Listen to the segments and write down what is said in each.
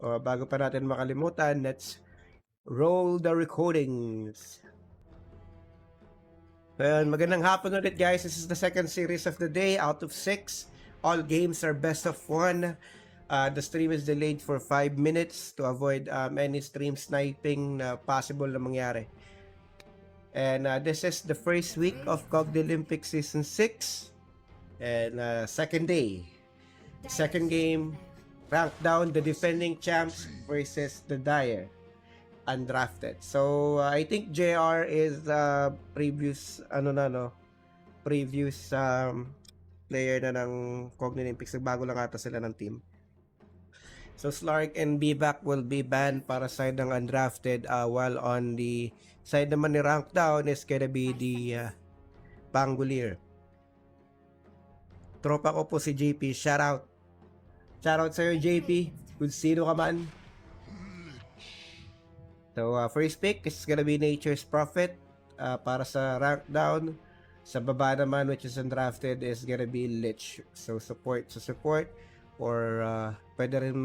Bago pa natin makalimutan, let's roll the recordings. Magandang hapon ulit guys. This is the second series of the day out of 6. All games are best of 1. The stream is delayed for 5 minutes to avoid any stream sniping na possible na mangyari. And this is the first week of COG Olympics Season 6. And second day. Second game, rank down the defending champs versus the Dire undrafted. So I think JR is previous previous player na ng COG Olympics. Bago lang ata sila ng team. So Slark and Bbac will be banned para side ng undrafted, while on the side naman ni rank down is gonna be the Bangulier. Tropa ko po si JP, shout out. Shoutout sa'yo, JP. Kung sino ka man. So, first pick is gonna be Nature's Prophet para sa rank down. Sa baba naman, which is undrafted, is gonna be Lich. So, support. Or, pwede rin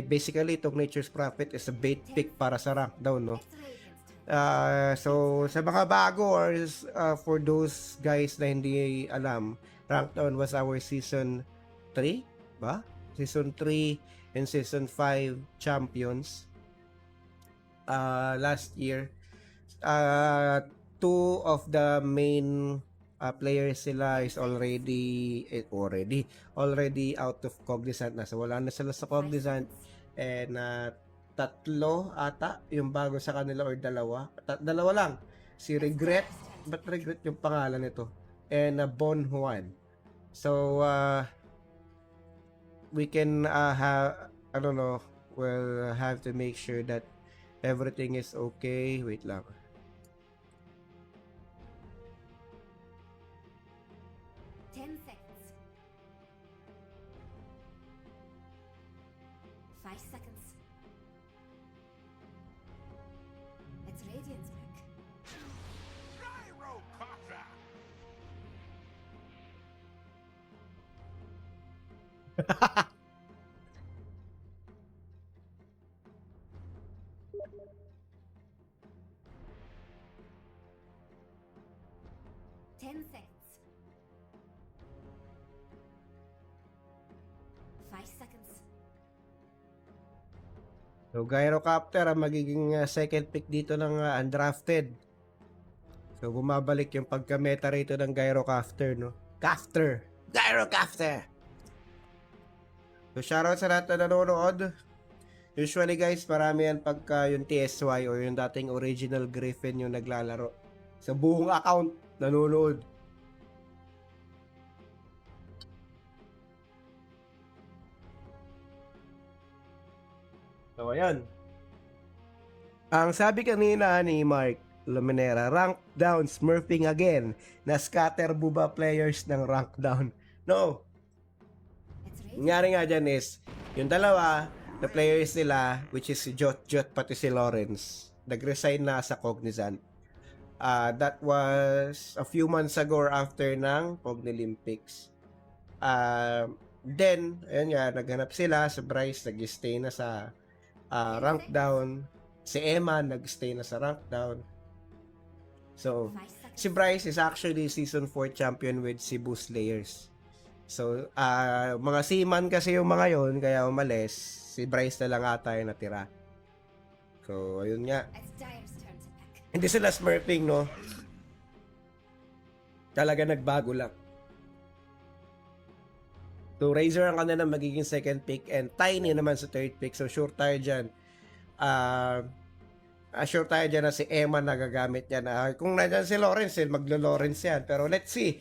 basically, itong Nature's Prophet is a bait pick para sa rank down, no? So, sa mga bago or for those guys na hindi alam, rank down was our season 3? Season 3 and Season 5 champions last year. Two of the main players sila is already out of Cognizant na. So wala na sila sa Cognizant, and tatlo ata yung bago sa kanila, or dalawa lang. Si Regret, but Regret yung pangalan nito, and Bon Juan. So we can we'll have to make sure that everything is okay. Wait lang. So, Gyrocopter ang magiging second pick dito ng undrafted. So, bumabalik yung pagka-meta rito ng Gyrocopter, no? Gyrocopter! So, shoutout sa lahat na nanonood. Usually, guys, marami yan pagka yung TSY or yung dating original Griffin yung naglalaro. Sa buong account, nanonood. So, ayan. Ang sabi kanina ni Mark Luminera, rank down, smurfing again. Na-scatter buba players ng rank down. No. Nangyari nga dyan is, yung dalawa na players nila, which is si Jot pati si Lawrence, nag-resign na sa Cognizant. That was a few months ago or after ng COG Olympics. Then, ayun nga, naghanap sila sa Bryce, nag-stay na sa rank down. Si Emma nag-stay na sa rank down. So, si Bryce is actually season 4 champion with Cebu Slayers. So, mga seaman kasi yung mga yon, kaya umalis. Si Bryce na lang ata yung natira. So, ayun nga. Hindi sila smurfing, no? Talaga nagbago lang. So, Razor ang kanila magiging second pick, and Tiny naman sa third pick. So, sure tayo dyan. Sure tayo dyan na si Emma nagagamit yan. Kung nandyan si Lawrence, maglo-Lawrence yan. Pero let's see.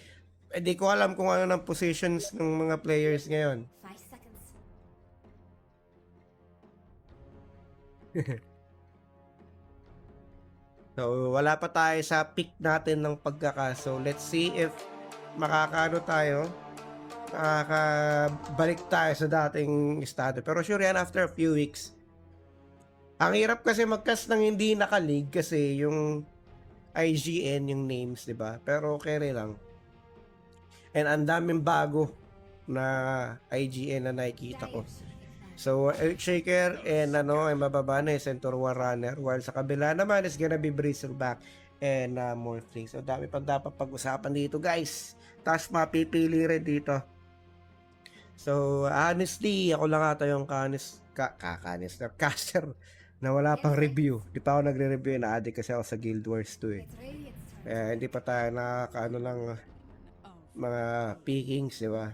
Hindi ko alam kung ano ng positions ng mga players ngayon. 5 seconds. So, wala pa tayo sa pick natin ng pagkaka. So, let's see if makakaano tayo. Makakabalik tayo sa dating estado. Pero sure yan, after a few weeks. Ang hirap kasi mag-cast ng hindi naka-league kasi yung IGN, yung names, di ba? Pero okay lang. And ang daming bago na IGN na nakikita ko. So, Earthshaker and ay mababa na yung Centaur War Runner. While sa kabila naman is gonna be Bristleback and Morphling. So, dami pang dapat pag-usapan dito, guys. Tapos mapipili rin dito. So, honestly, ako lang ata yung caster na wala pang review. Di pa ako nagre-review, na-addict kasi ako sa Guild Wars 2 eh. Hindi pa tayo nakakaano lang mga pickings, di ba?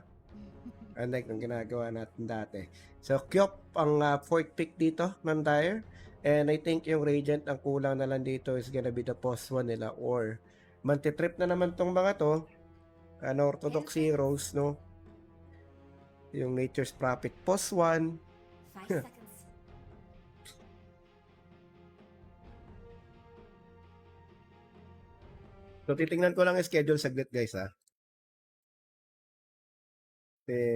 Unlike ng ginagawa natin dati. So, Kyop ang fourth pick dito ng Dire. And I think yung Radiant ang kulang na lang dito is gonna be the post 1 nila or mantitrip na naman tong mga to. Orthodox Heroes, no? Yung Nature's Prophet post 1. 5 seconds. So, titingnan ko lang yung schedule saglit, guys, ha?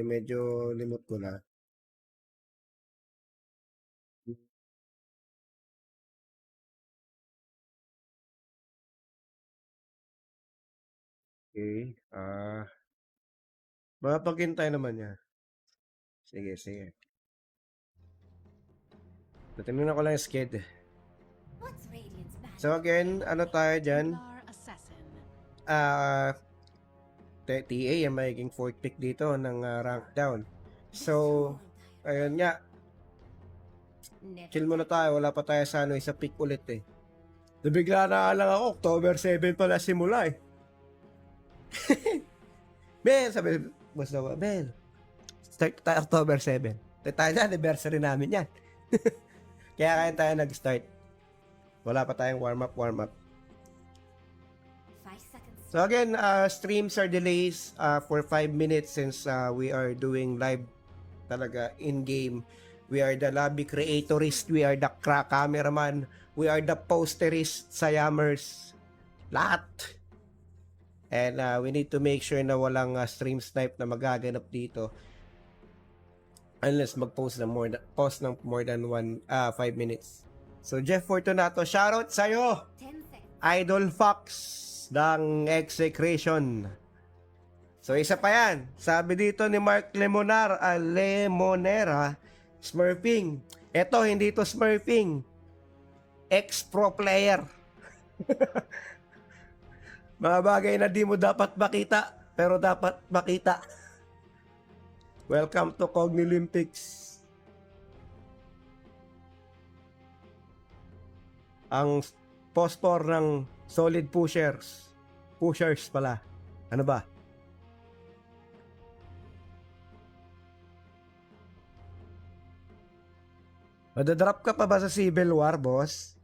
Medyo limot ko na. Okay. Mapaghintay naman niya. Sige, sige. So, tingnan ko lang yung schedule. What's Radiant's bad? So, again, ano tayo dyan? TA yung magiging fourth pick dito ng rank down. So, ayun nga. Chill muna tayo. Wala pa tayo sa isa pick ulit eh. Nabigla na lang ako. October 7 pala simula eh. Bel, sabi basta ba, Bel. Start tayo October 7. Tayo na, anniversary namin yan. Kaya tayo nag-start. Wala pa tayong warm up. 5 seconds. So again, streams are delays for 5 minutes since we are doing live talaga in-game. We are the lobby creatorist, we are the cameraman, we are the posterist, sayamers, lahat. And we need to make sure na walang stream snipe na magaganap dito. Unless mag-post ng more than 5 minutes. So Jeff Fortunato, shoutout sa'yo! 10 seconds. Idol Fox ng Execration. So isa pa yan. Sabi dito ni Mark Lemonera, smurfing. Ito, hindi to smurfing. Ex-pro player. Mga bagay na di mo dapat makita, pero dapat makita. Welcome to Cogni Olympics. Ang postor ng solid pushers. Pushers pala. Ano ba? Madadrop ka pa ba sa Civil War, boss?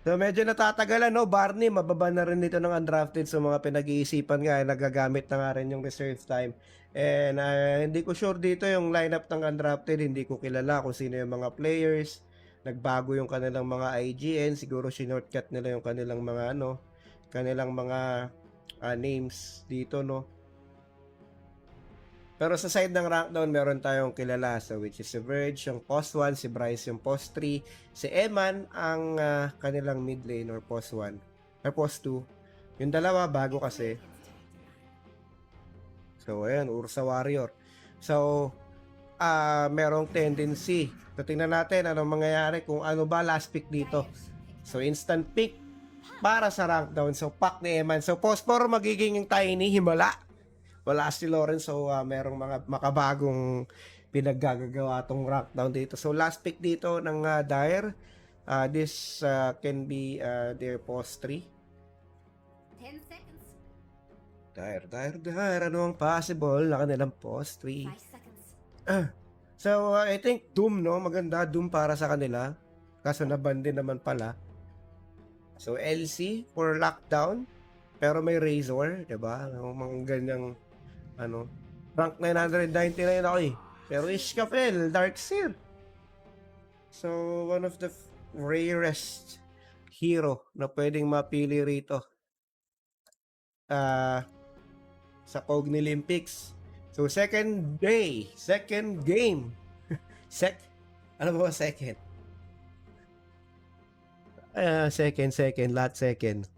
So medyo natatagalan, no? Barney, mababa na rin dito ng undrafted. So mga pinag-iisipan nga, nagagamit na nga rin yung reserve time. And hindi ko sure dito yung lineup ng undrafted. Hindi ko kilala kung sino yung mga players. Nagbago yung kanilang mga IGN. Siguro shortcut nila yung kanilang mga kanilang mga names dito, no? Pero sa side ng rank down, meron tayong kilala. So, which is si Verge, yung post 1, si Bryce yung post 3, si Eman ang kanilang mid lane or post 1, or post 2. Yung dalawa, bago kasi. So, ayan, Ursa Warrior. So, merong tendency. So, tingnan natin anong mangyayari kung ano ba last pick dito. So, instant pick para sa rank down. So, pack ni Eman. So, post 4 magiging tiny, himala. Wala si Lawrence, so merong mga makabagong pinaggagawa tong rank down dito. So last pick dito ng Dire, this can be their post 3. 10 seconds. Dire, ano ang possible na kanilang post 3? 5 seconds. So I think Doom, no? Maganda Doom para sa kanila. Kaso naban din naman pala. So LC for lockdown, pero may Razor, 'di ba? Mga ganyang rank 999 ako eh. Pero Ishkafel, Darkseer. So, one of the rarest hero na pwedeng mapili rito sa Cogni Olympics. So, second game. Ano ba second? Second, lahat second.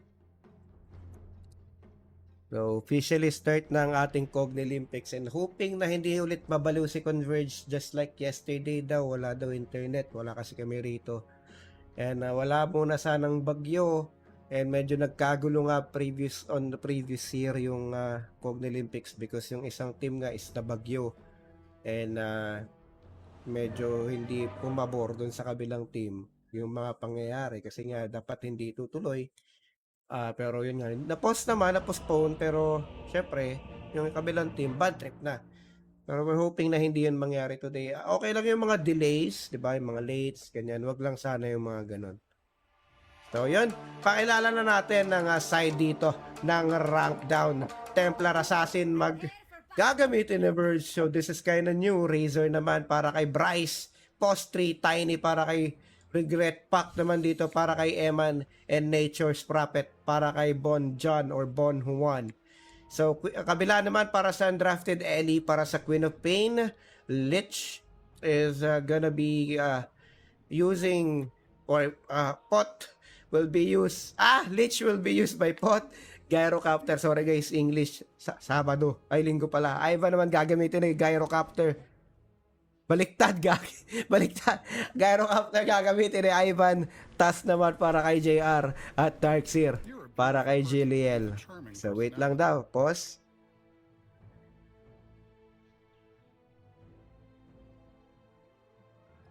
So, officially start ng ating Cogne Olympics and hoping na hindi ulit mabaliw si Converge just like yesterday daw. Wala daw internet. Wala kasi kami rito. And wala muna sanang bagyo. And medyo nagkagulo nga on the previous year yung Cogne Olympics because yung isang team nga is na bagyo. And medyo hindi pumabor dun sa kabilang team yung mga pangyayari kasi nga dapat hindi tutuloy. Pero yun nga, na-postpone, pero syempre, yung kabilang team, bad trip na. Pero we're hoping na hindi yun mangyari today. Okay lang yung mga delays, di ba? Yung mga lates, ganyan. Wag lang sana yung mga ganon. So yun, pakilala na natin ng side dito ng rank down. Templar Assassin gagamitin ni Verge. So this is kinda new. Razor naman para kay Bryce. Postry, Tiny para kay Regret. Pack naman dito para kay Eman. And Nature's Prophet para kay Bon John or Bon Juan. So kabila naman para sa undrafted Ellie para sa Queen of Pain. Lich is gonna be using or Pot will be used. Lich will be used by Pot. Gyrocopter, sorry guys, English, Sabado, ay linggo pala. Ivan naman gagamitin ng Gyrocopter. Baliktad. Gyrocopter gagamitin ni Ivan. Tas naman para kay JR at Darkseer para kay Jilliel. So wait lang daw, pause.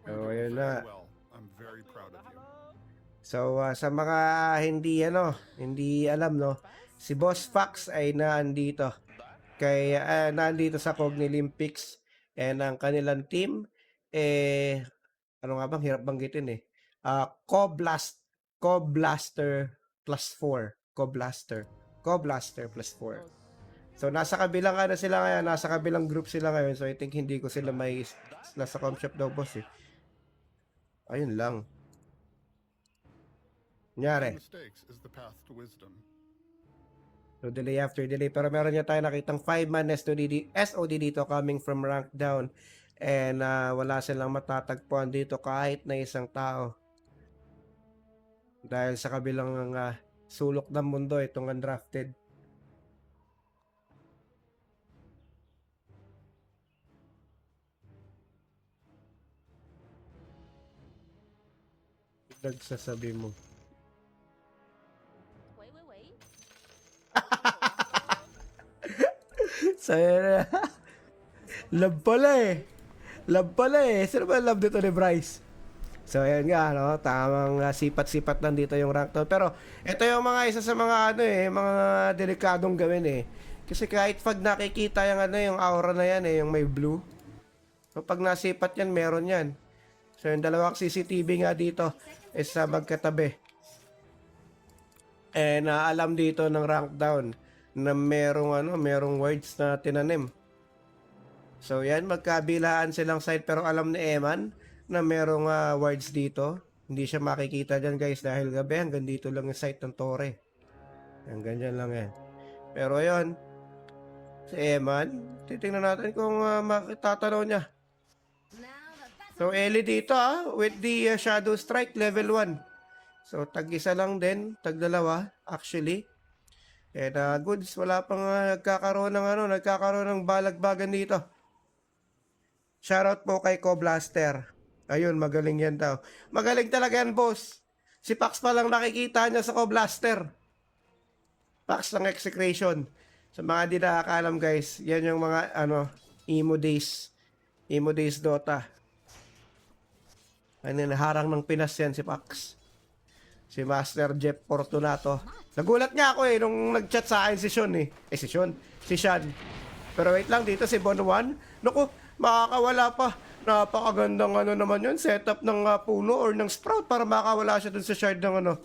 So ayun na. So sa mga hindi alam no, si Boss Fox ay naandito naandito sa Cogne Olympics and ang kanilang team ano nga bang hirap banggitin Co-Blaster plus 4. Co-Blaster plus 4. So nasa kabilang sila ngayon, nasa kabilang group sila ngayon. So I think hindi ko sila may nasa com shop daw boss Ayun lang. Nyari. So delay after delay. Pero meron niya tayo nakitang 5-man SOD dito coming from rank down. And wala silang matatagpuan dito kahit na isang tao. Dahil sa kabilang sulok ng mundo itong undrafted. Nagsasabi mo. So, love pala eh. Sino ba love dito ni Bryce? So, ayan nga, no? Tamang sipat-sipat nandito yung rank down. Pero, ito yung mga isa sa mga mga delikadong gawin Kasi kahit pag nakikita yung aura na yan yung may blue. So, pag nasipat yan, meron yan. So, yung dalawang CCTV nga dito is magkatabi. And alam dito ng rank down na merong words na tinanim. So yan, magkabilaan silang side pero alam ni Eman na merong words dito. Hindi siya makikita dyan guys dahil gabi hanggang dito lang yung site ng Torre. Hanggang dyan lang yan. Pero ayun, si Eman, titingnan natin kung makitatanaw niya. So Ellie dito with the Shadow Strike level 1. So tag-isa lang din, tag-dalawa actually. And goods, wala pang nagkakaroon ng balagbagan dito. Shoutout po kay Co-Blaster. Ayun, magaling yan daw. Magaling talaga yan, boss. Si Pax pa lang nakikita niya sa Co-Blaster. Pax ng Execration. Sa mga di nakakalam guys, yan yung mga Emo Days. Emo Days Dota. Harang ng Pinas yan si Pax. Si Master Jeff Fortunato. Nagulat nga ako nung nag-chat sa akin si Sean si Sean. Pero wait lang, dito si Bon Juan. Naku, makakawala pa. Napakagandang naman yun. Setup ng puno or ng sprout para makakawala siya dun sa shard ng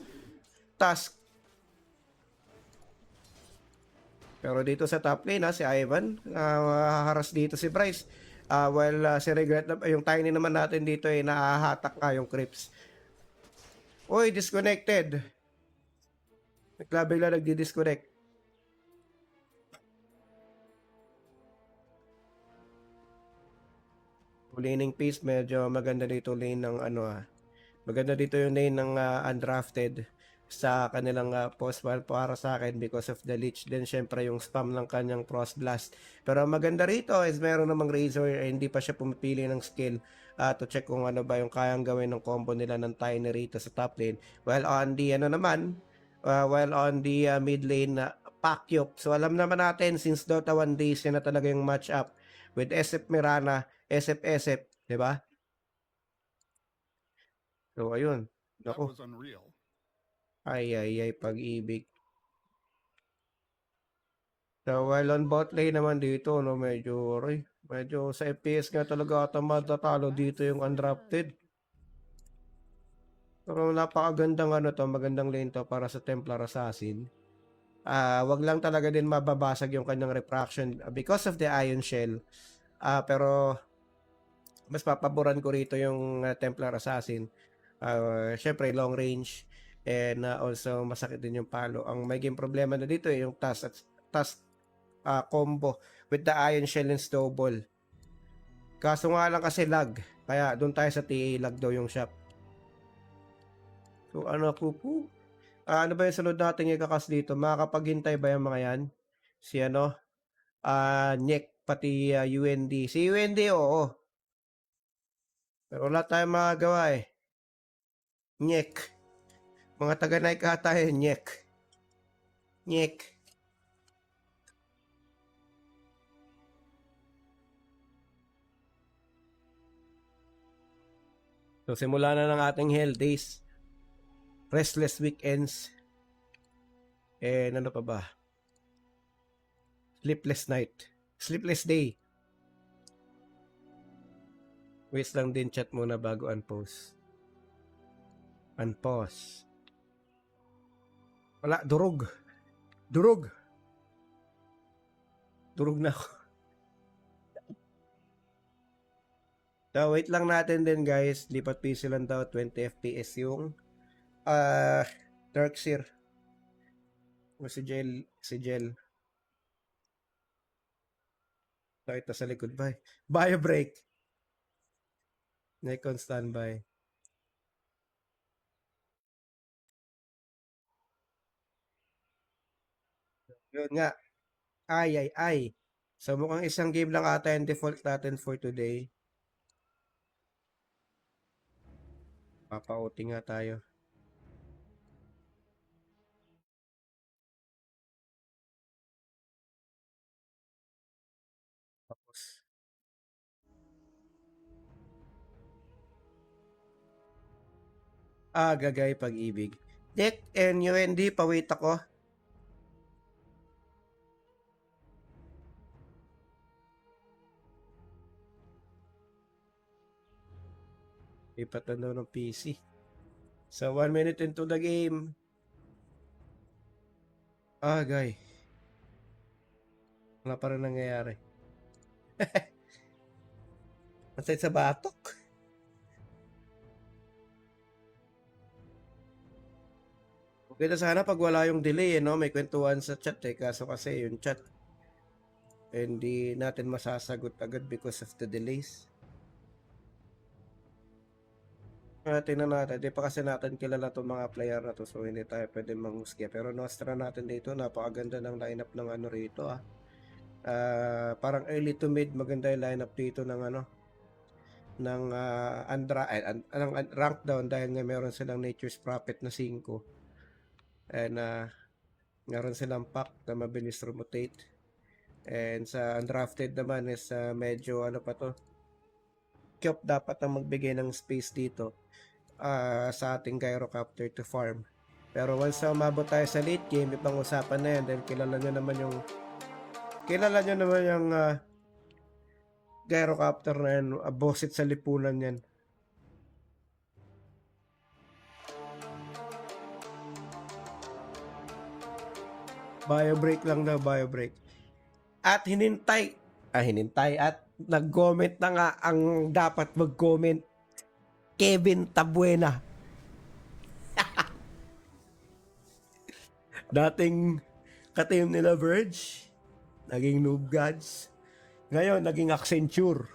task. Pero dito sa top lane si Ivan. Haras dito si Bryce. While si Regret, yung Tiny naman natin dito nahahatak yung creeps. Uy, disconnected. Bigla nagdi-disconnect. Laning pace, medyo maganda dito lane ng maganda dito yung lane ng undrafted. sa kanilang post para sa akin because of the leech. Then syempre yung spam ng kanyang Frost Blast. Pero ang maganda rito is meron namang Razor, hindi pa siya pumipili ng skill to check kung ano ba yung kayang gawin ng combo nila ng Tiny rito sa top lane. While on the mid lane na Pakyop. So alam naman natin since Dota 1 days yan na talaga yung match up with SF Mirana, SF, 'di ba? So ayun. That Naku. was unreal. Ay, pag-ibig. So, while on bot lane naman dito, no, medyo sa FPS nga talaga ata matatalo dito yung undrafted. Pero napakagandang magandang lane to para sa Templar Assassin. Wag lang talaga din mababasag yung kanyang refraction because of the Ion Shell. Pero mas papaboran ko rito yung Templar Assassin. Syempre long range and also masakit din yung palo. Ang maging problema na dito yung task combo with the Ion Shell and Snowball. Kaso nga lang kasi lag. Kaya doon tayo sa TA lag daw yung shop. So ano po? Ano ba yung sunod natin ikakas dito? Makakapaghintay ba yung mga yan? Si Nyek pati UND. Si UND oo. Pero wala tayong magagawa eh. Nyek. Mga taga-Nike tayo, Nyek. Nyek. So, simula na ng ating hell days. Restless weekends. And ano pa ba? Sleepless night. Sleepless day. Wait lang din chat muna bago unpost. Unpause. Wala, durog. Durog na ako. So, wait lang natin din guys. Lipat PC lang daw. 20 FPS yung Darkseer. Si Jel. Ito sa likod. Bye. Bio break. Nikon standby. Yun nga. Ay. So, mukhang isang game lang ata yung default natin for today. Papa-OT nga tayo. Tapos. Gagay pag-ibig. Nick and UND, pawait ako. Lipat na daw ng PC. So, 1 minute into the game. Gay. Wala pa rin nangyayari. Masay sa batok. Okay na sana pag wala yung delay, no? May kwentuhan sa chat eh. Kaso kasi yung chat, hindi natin masasagot agad because of the delays. Tingnan natin, di pa kasi natin kilala itong mga player na to, so hindi tayo pwede manghusga. Pero Nostra natin dito, napakaganda ng lineup ng rito parang early to mid, maganda yung lineup dito ng ng rank down dahil nga meron silang Nature's Prophet na 5. And meron silang pack na mabilis rotate. And sa undrafted naman is medyo pa to. Kyop dapat ang magbigay ng space dito sa ating Gyrocopter to farm. Pero once na umabot tayo sa late game, ibang usapan na yan. Dahil kilala nyo naman yung Gyrocopter na yan. Bosit sa lipunan yan. Bio break lang daw, bio break. At hinintay at nag-comment na nga ang dapat mag-comment, Kevin Tabuena. Dating ka-team nila Verge, naging Noob Gods. Ngayon, naging Accenture.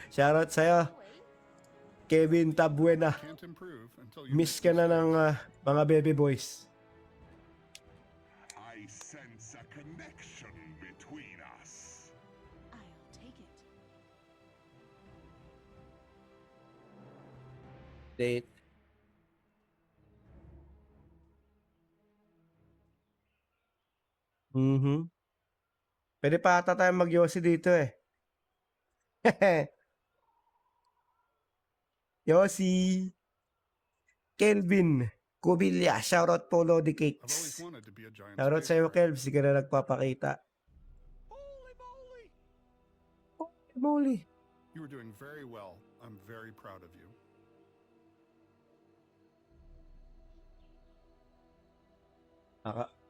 Shoutout sa'yo. Kevin Tabuena. Can't improve until you Miss make ka na ng mga baby boys. I sense a connection between us. I'll take it. Date. Pwede pa ata tayo mag-Yossi dito eh. Yossi. Kelvin. Kubilya. Shoutout Polo the I've always Cakes. wanted to be a giant Shoutout space sa'yo, pirate. Kelv. Sige na nagpapakita. Holy moly! Holy moly. You were doing very well. I'm very proud of you.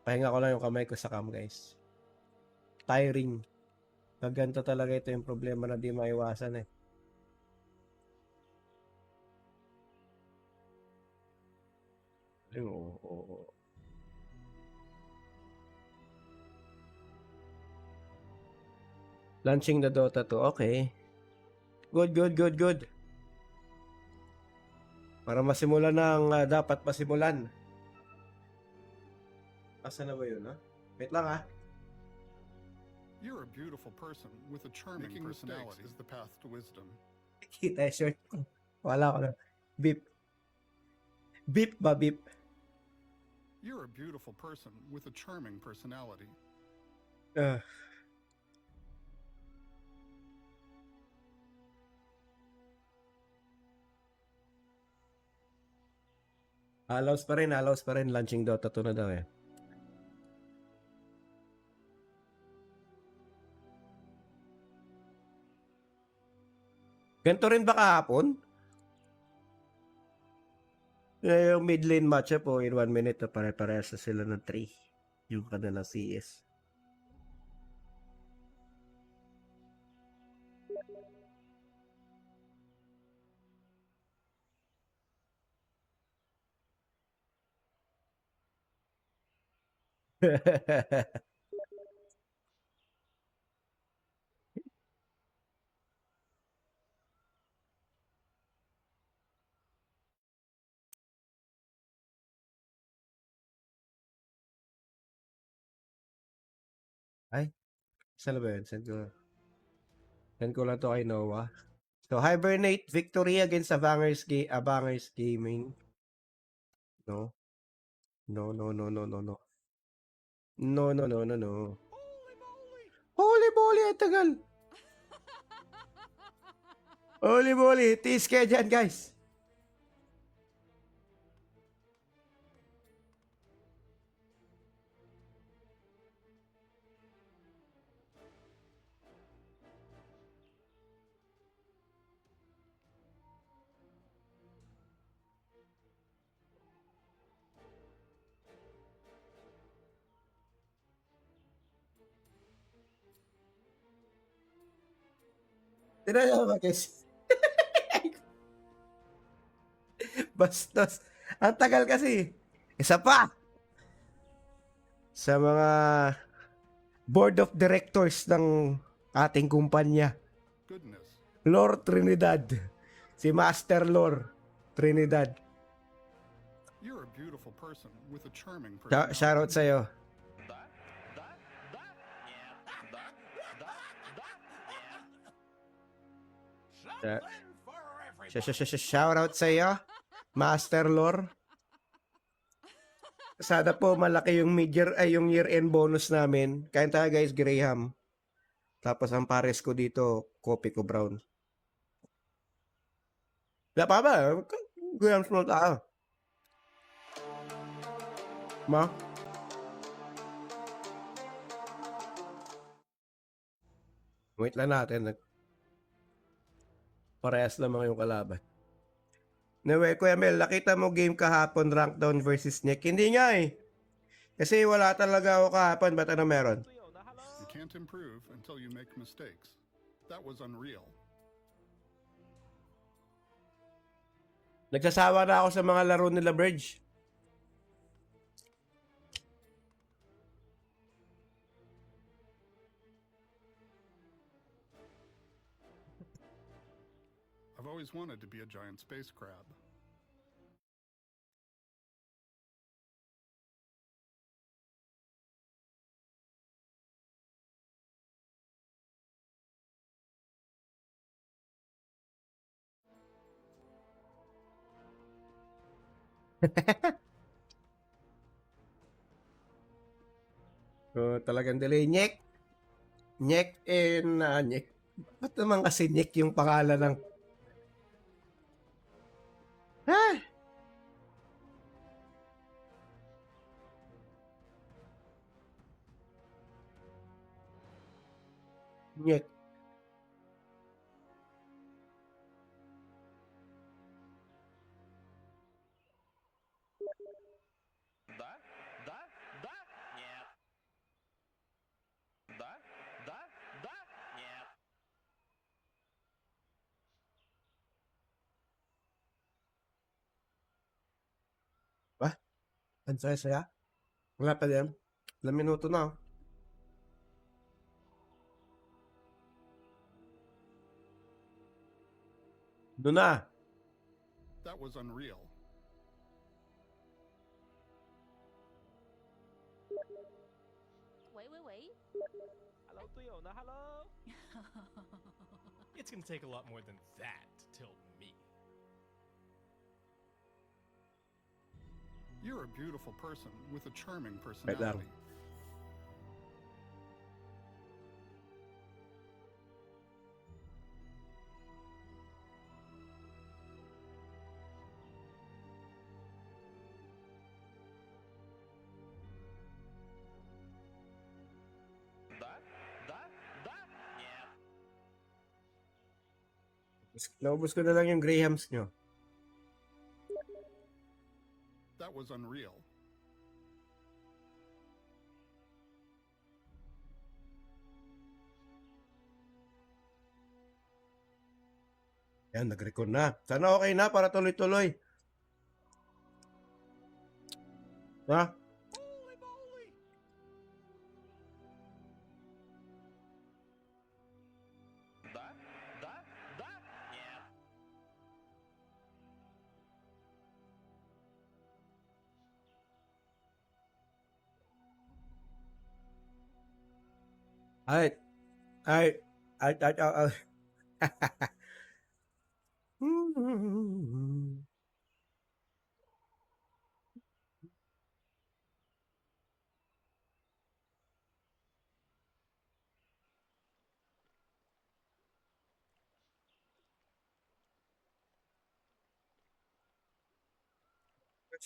Pahinga ko lang yung kamay ko sa cam, guys. Tiring. Ganito talaga ito yung problema na di maiwasan eh. Ay, oo. Launching the Dota 2. Okay. Good. Para masimulan na ang dapat masimulan. Asa na ba yun, ha? Wait lang, ha? You're a beautiful person with a charming personality. Is the path to wisdom. Kita shirt ko. Wala ko na. Beep. Beep ba, beep? You're a beautiful person with a charming personality. Allows pa rin. Launching Dota 2 na daw eh. Ganito rin ba kahapon? Yung mid lane matchup po in 1 minute na pare-parehas na sila ng 3. Yung kanilang CS. Ay, saan na ba yun? Send ko lang to kay Noah. So, Hibernate victory against Avangers Gaming. No. No. No. Holy moly, ang tagal. Holy moly, tiis kayo dyan, guys. Tira nyo ba, guys? Bastos. Ang tagal kasi. Isa pa. Sa mga board of directors ng ating kumpanya. Goodness. Lord Trinidad. Si Master Lord Trinidad. You're a beautiful person with a charming personality. Shoutout sa'yo. Shoutout sa'yo, Master Lord. Sana po malaki yung yung year-end bonus namin. Kain tayo guys, Graham. Tapos ang pares ko dito, kopi ko brown. Wala pa ba? Graham small tayo. Ma? Wait lang natin. Parehas lamang yung kalaban. Anyway, Kuya Mel, nakita mo game kahapon, rank down versus Nick. Hindi nga eh. Kasi wala talaga ako kahapon. Ba't ano meron? You can't improve until you make mistakes. That was unreal. Nagsasawa na ako sa mga laro nila, Bridge. I've always wanted to be a giant space crab. So, talagang delay. Nyek. Nyek and Nyek. Ba't naman kasi Nyek yung pangalan ng... Ah! Nyek. Да? Да? Да? Нет. Да? Да? Да? Нет. Ba? Ang saya-saya. Wala pa din. Ilang minuto na. Oh. Doon na. That was unreal. Wait. Hello, Tuyona. Hello. It's gonna take a lot more than that to tilt me. You're a beautiful person with a charming lang. personality. Да? Да? Да? Нет. Naubos ko na lang yung Grahams nyo. That was unreal. Yan, nag-record na. Sana okay na para tuloy-tuloy. Ha? Holy moly! Да? Да? Да? Нет. Ay.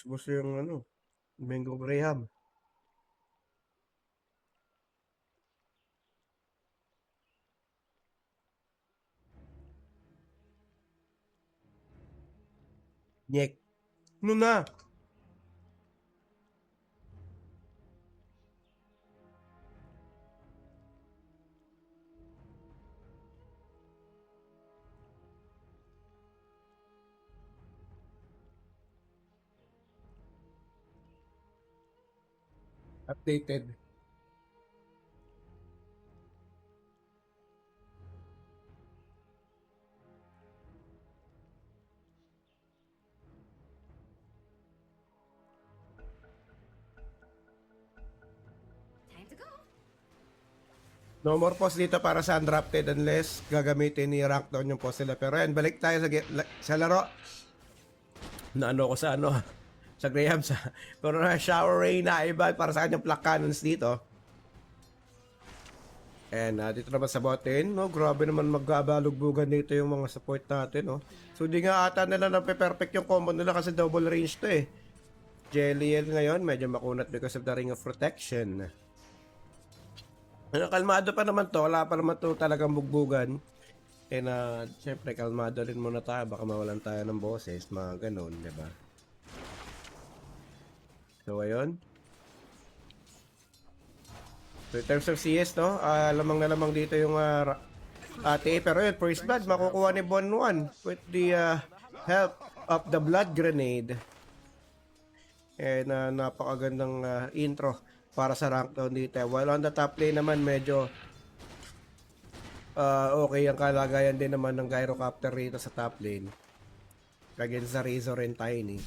Gusto yung ano, Mango Graham. Nyek. Ano na? Updated. Time to go. No more post dito para sa undrafted unless gagamitin ni Rankdown yung post nila. Pero yan, balik tayo sa laro. Naano ko sa sa Graham sa pero na shower rain na iba para sa kanyang black cannons dito. And dito naman sa botin, no, grabe naman magkabalugbugan dito yung mga support natin, no. So di nga ata nila na perfect yung combo nila kasi double range to eh. Jelliel ngayon medyo makunat because of the ring of protection. Kalmado pa naman to, wala pa naman to talagang bugbugan. And syempre kalmado rin muna tayo, baka mawalan tayo ng boses, mga ganun, di ba? So ayun. So in terms of CS, no, lamang na lamang dito yung ate, pero yun, first blood makukuha ni Bon 1 with the help of the blood grenade. And napakagandang intro para sa rank down dito. While on the top lane naman medyo Okay ang kalagayan din naman ng Gyrocopter rito sa top lane. Against sa Razor and Tiny.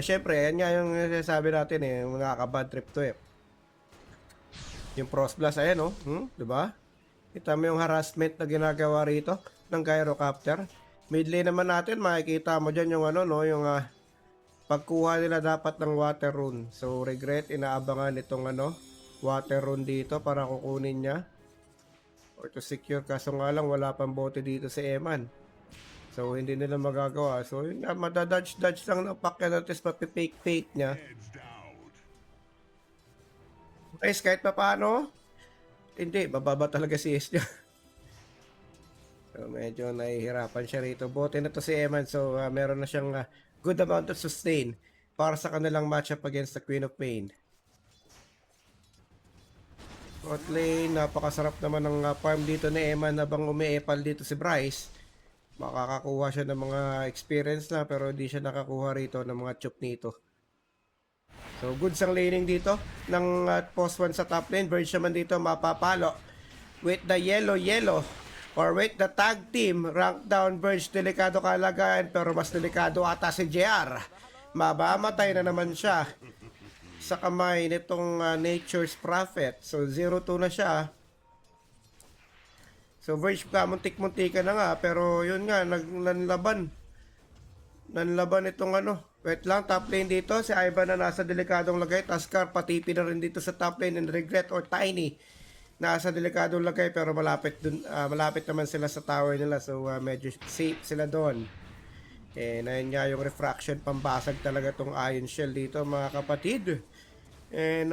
Syempre, yan nga yung sabi natin yung nakaka-bad trip to Yung Frost Blast, ayan diba? Kita mo yung harassment na ginagawa rito ng Gyrocopter. Mid lane naman natin, makikita mo dyan yung yung pagkuha nila dapat ng Water Rune. So, Regret, inaabangan itong Water Rune dito para kukunin niya. Or to secure, kaso nga lang wala pang bote dito si Eman. So hindi nila magagawa. So yun nga, madadodge-dodge lang ng Pacquiao at mapipake-fake niya. Heads down. Guys, kahit pa paano, hindi, bababa talaga si S niya. So medyo nahihirapan siya rito. Bote na to si Eman, so meron na siyang good amount of sustain para sa kanilang matchup against the Queen of Pain. Bot lane, napakasarap naman ng farm dito ni Eman habang umiepal dito si Bryce. Makakakuha siya ng mga experience na pero hindi siya nakakuha rito ng mga chup nito. So good sang laning dito ng post 1 sa top lane. Verge naman dito mapapalo with the yellow or with the tag team. Rank down Verge, delikado kalagayan pero mas delikado ata si JR. Mabamatay na naman siya sa kamay nitong Nature's Prophet. So 0-2 na siya. So Verge ka, muntik-muntika na nga. Pero yun nga, nanlaban. Nanlaban itong Wait lang, top lane dito. Si Ivan na nasa delikadong lagay. Taskar, patipi na rin dito sa top lane. And Regret or Tiny. Nasa delikadong lagay pero malapit naman sila sa tower nila. So medyo safe sila doon. And ayun nga yung refraction. Pambasag talaga tong Iron Shell dito mga kapatid. And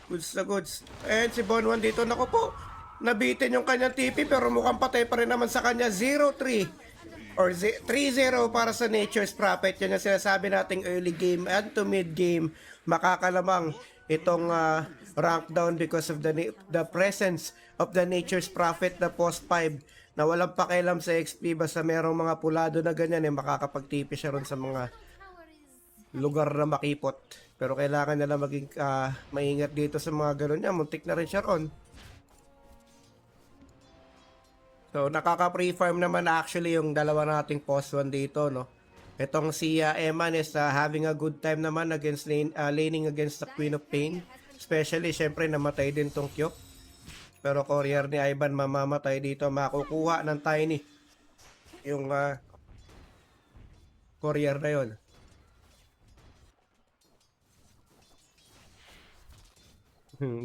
goods na goods. And si Bon 1 dito, naku po, nabitin yung kanyang TP pero mukhang patay pa rin naman sa kanya. 0-3 or 3-0 para sa Nature's Prophet. Yan yung sinasabi nating early game and to mid game. Makakalamang itong rank down because of the presence of the Nature's Prophet na post 5 na walang pakialam sa XP. Basta merong mga pulado na ganyan makakapag-TP siya ron sa mga lugar na makipot. Pero kailangan nila maging maingat dito sa mga ganun niya. Muntik na rin siya ron. So, nakaka-pre-farm naman actually yung dalawa nating post 1 dito, no? Itong si Eman is having a good time naman against laning against the Queen of Pain. Especially, syempre, namatay din tong Kyok. Pero courier ni Ivan mamamatay dito. Makukuha ng Tiny yung courier na yun.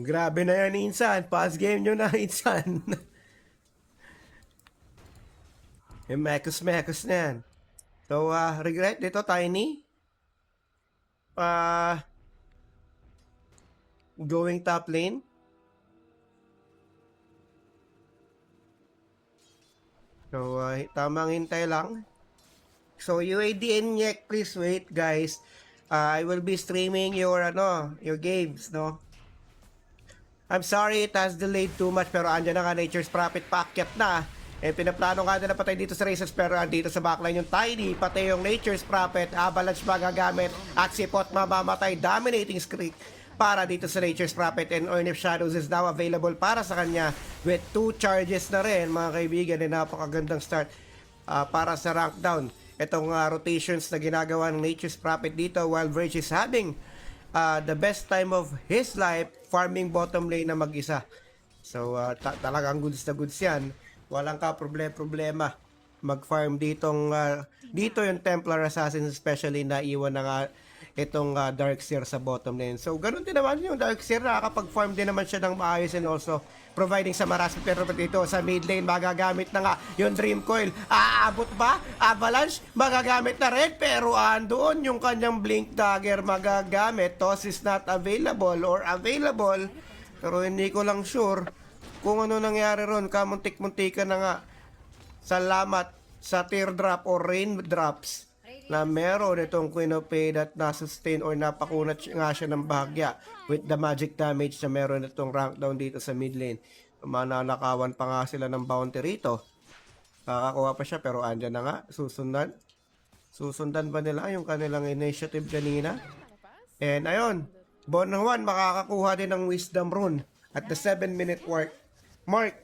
Grabe na yan, Insan. Pass game nyo na, Insan. Yung mekos na yan. So, Regret dito, Tiny. Going top lane. So, tamang hintay lang. So, UAD and Nyek, please wait, guys. I will be streaming your games, no? I'm sorry it has delayed too much pero andyan na nga Nature's Prophet paakyat na. Pinaplano nga na patay dito sa Razors pero andito sa backline yung Tiny, pati yung Nature's Prophet, Avalanche magagamit at si Pot mamamatay, dominating streak para dito sa Nature's Prophet and Ornith Shadows is now available para sa kanya with 2 charges na rin mga kaibigan. Napakagandang start para sa rank down. Itong rotations na ginagawa ng Nature's Prophet dito while Verge is having the best time of his life farming bottom lane na mag-isa. So talagang goods na goods yan. Walang ka problema mag-farm dito yung Templar Assassins especially na iwan na nga itong Darkseer sa bottom lane. So ganun din naman yung Darkseer, nakakapag-farm din naman siya ng maayos and also providing sa Marasmi. Pero dito sa mid lane magagamit na nga yung Dream Coil. Aabot ba? Avalanche magagamit na rin pero andoon yung kanyang Blink Dagger magagamit. Toss is not available or available pero hindi ko lang sure kung ano nangyari ron. Kamuntik-muntika na nga. Salamat sa teardrop or raindrops na meron itong Queen of Pain at nasustain or napakunat nga siya ng bahagya with the magic damage na meron itong rank down dito sa mid lane. Mananakawan pa nga sila ng bounty rito. Kakakuha pa siya pero andyan na nga. Susundan ba nila yung kanilang initiative kanina? And ayun, Bon 1 makakakuha din ng Wisdom Rune at the 7-minute mark Mark.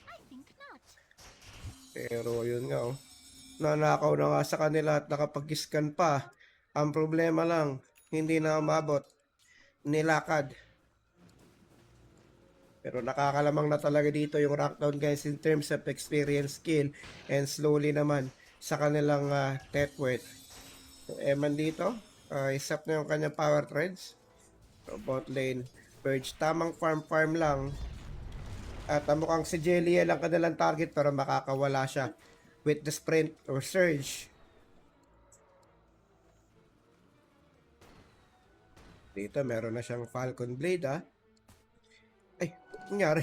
I think not. Pero yun nga oh. Nanakaw na nga sa kanila at nakapag-scan pa. Ang problema lang, hindi na umabot. Nilakad. Pero nakakalamang na talaga dito yung Rockdown guys in terms of experience, skill, and slowly naman sa kanilang net worth. So, Eman dito, isap na yung kanyang power threads. So, bot lane, Purge, tamang farm lang. At mukhang si Jelliel ang kanilang target pero makakawala siya with the sprint or surge. Dito meron na siyang Falcon Blade Ay, nangyari.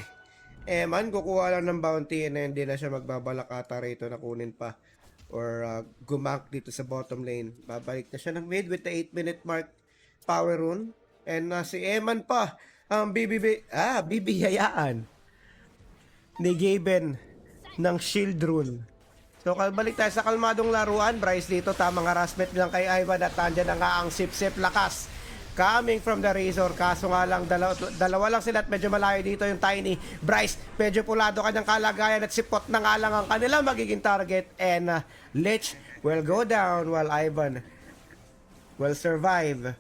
Eman, kukuha lang ng bounty and hindi na siya magbabalak ata rito na kunin pa or gumank dito sa bottom lane. Babalik na siya ng mid with the 8-minute mark power rune. And si Eman pa ang bibiyayaan ni Gaben ng shield rune. So balik tayo sa kalmadong laruan. Bryce dito, tamang harassment lang kay Ivan at andyan na nga ang sip-sip lakas coming from the Razor. Kaso nga lang, dalawa lang sila at medyo malayo dito yung Tiny. Bryce, medyo pulado kanyang kalagayan at sipot na nga lang ang kanila magiging target. And Lich will go down while Ivan will survive.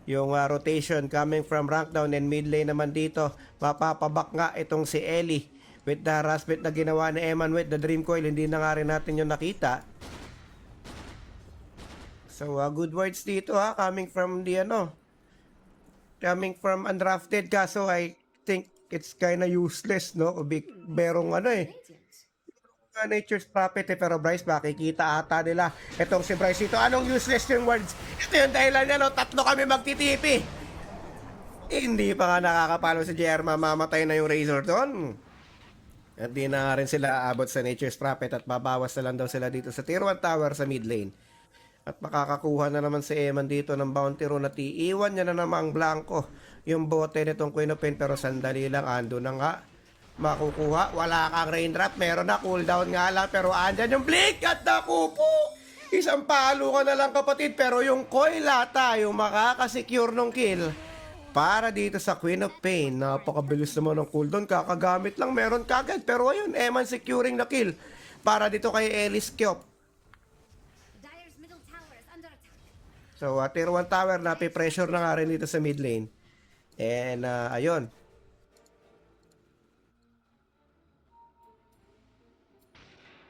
Yung rotation coming from rank down and mid lane naman dito. Mapapabak nga itong si Ellie with the harassment na ginawa ni Eman with the Dream Coil. Hindi na nga rin natin yung nakita. So, good words dito coming from the coming from undrafted, kaso I think it's kinda useless, no? Berong Radiant. Nature's Prophet pero Bryce, makikita ata nila itong si Bryce dito. Anong useless yung words? Ito yung dahilan niya, no? Tatlo kami magtitipi. Hindi pa nga nakakapalo si JR, mamamatay na yung Razor doon. At di na nga rin sila aabot sa Nature's Prophet at babawas na lang daw sila dito sa Tier 1 Tower sa mid lane. At makakakuha na naman si Eman dito ng bounty rune at iiwan niya na namang blanco yung bote nitong Queen of Pain pero sandali lang, ando na nga makukuha. Wala kang raindrop, meron na cooldown nga lang pero andyan yung blink at naku po, isang palo ka na lang kapatid pero yung coil ata yung makakasecure ng kill para dito sa Queen of Pain. Napakabilis naman ng cooldown, kakagamit lang meron kagad pero ayun, Eman securing the kill para dito kay Ellis Kyop. Dire's middle tower is under attack. So, Tier 1 Tower, napi-pressure na nga rin dito sa mid lane. And, ayun.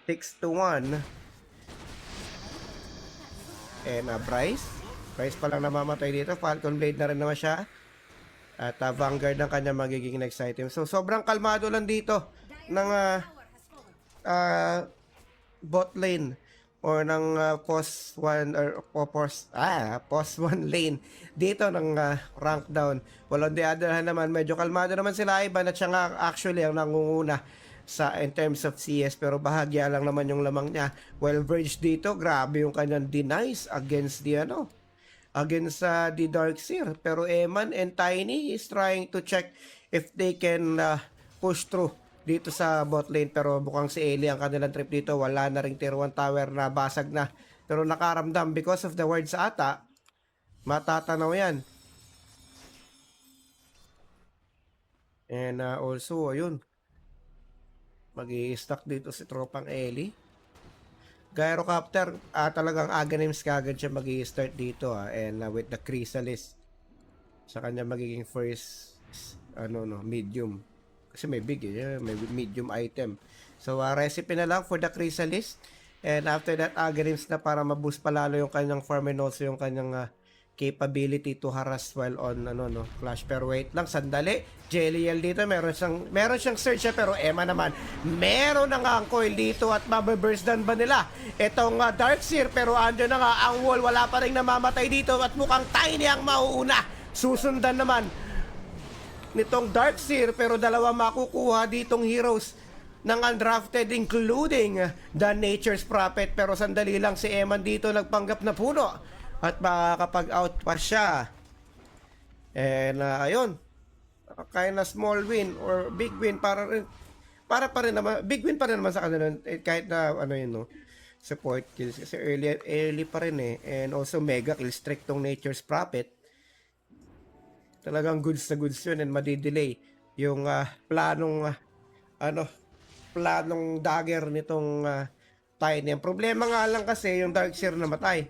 Six to 1. And, Bryce. Bryce pa lang namamatay dito. Falcon Blade na rin naman siya. At Vanguard ng kanya magiging next item. So, sobrang kalmado lang dito ng Tower has fallen. bot lane or ng post 1 or post 1 lane dito ng rank down. Well, on the other hand naman, medyo kalmado naman sila Ivan at siya nga actually ang nangunguna sa in terms of CS pero bahagya lang naman yung lamang niya. Well, Verge dito, grabe yung kanyang denies against the against the Darkseer. Pero Eman and Tiny is trying to check if they can push through dito sa bot lane pero bukang si Ellie ang kanilang trip dito, wala na ring Tier 1 Tower na basag na pero nakaramdam because of the words ata, matatanaw yan. And also ayun, mag-i-stack dito si tropang Ellie. Gyrocopter, talagang Aghanims kagad siya mag-i-start dito and with the Chrysalis sa kanya magiging first medium. Kasi may big may medium item. So, recipe na lang for the Chrysalis. And after that, Aghanims na para ma-boost palalo yung kanyang farm and also yung kanyang capability to harass while on flash. Pero wait lang, sandali. Jelliel dito, meron siyang search siya, pero Emma naman, meron na nga ang coil dito at mababurst down ba nila itong Darkseer, pero andyan na nga ang wall, wala pa rin namamatay dito at mukhang Tiny ang mauuna. Susundan naman nitong Darkseer pero dalawa makukuha ditong heroes ng undrafted including the Nature's Prophet pero sandali lang si Eman dito nagpanggap na puno at makakapag-out pa siya. And ayun, kinda small win or big win para pa rin naman, big win pa rin naman sa kanila kahit na support kills kasi early pa rin and also mega kill streak tong Nature's Prophet. Talagang goods na goods yun and madidelay yung planong ano, planong dagger nitong Tiny. Ang problema nga lang kasi yung Darkseer namatay.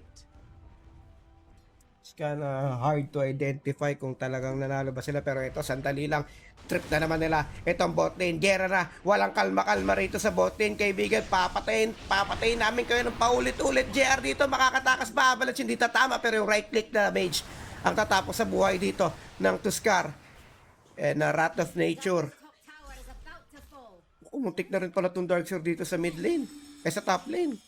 It's kinda hard to identify kung talagang nanalo ba sila, pero ito sandali lang, trip na naman nila itong bot lane. Gera na, walang kalma-kalma rito sa bot lane, kaibigan. Papatayin namin kayo ng paulit-ulit. JR dito makakatakas ba? Avalanche hindi tatama, pero yung right click damage ang tatapos sa buhay dito ng Tuskar and Wrath of Nature. Top tower is about to fall. Muntik na rin pala itong Darkseer dito sa mid lane. Sa top lane.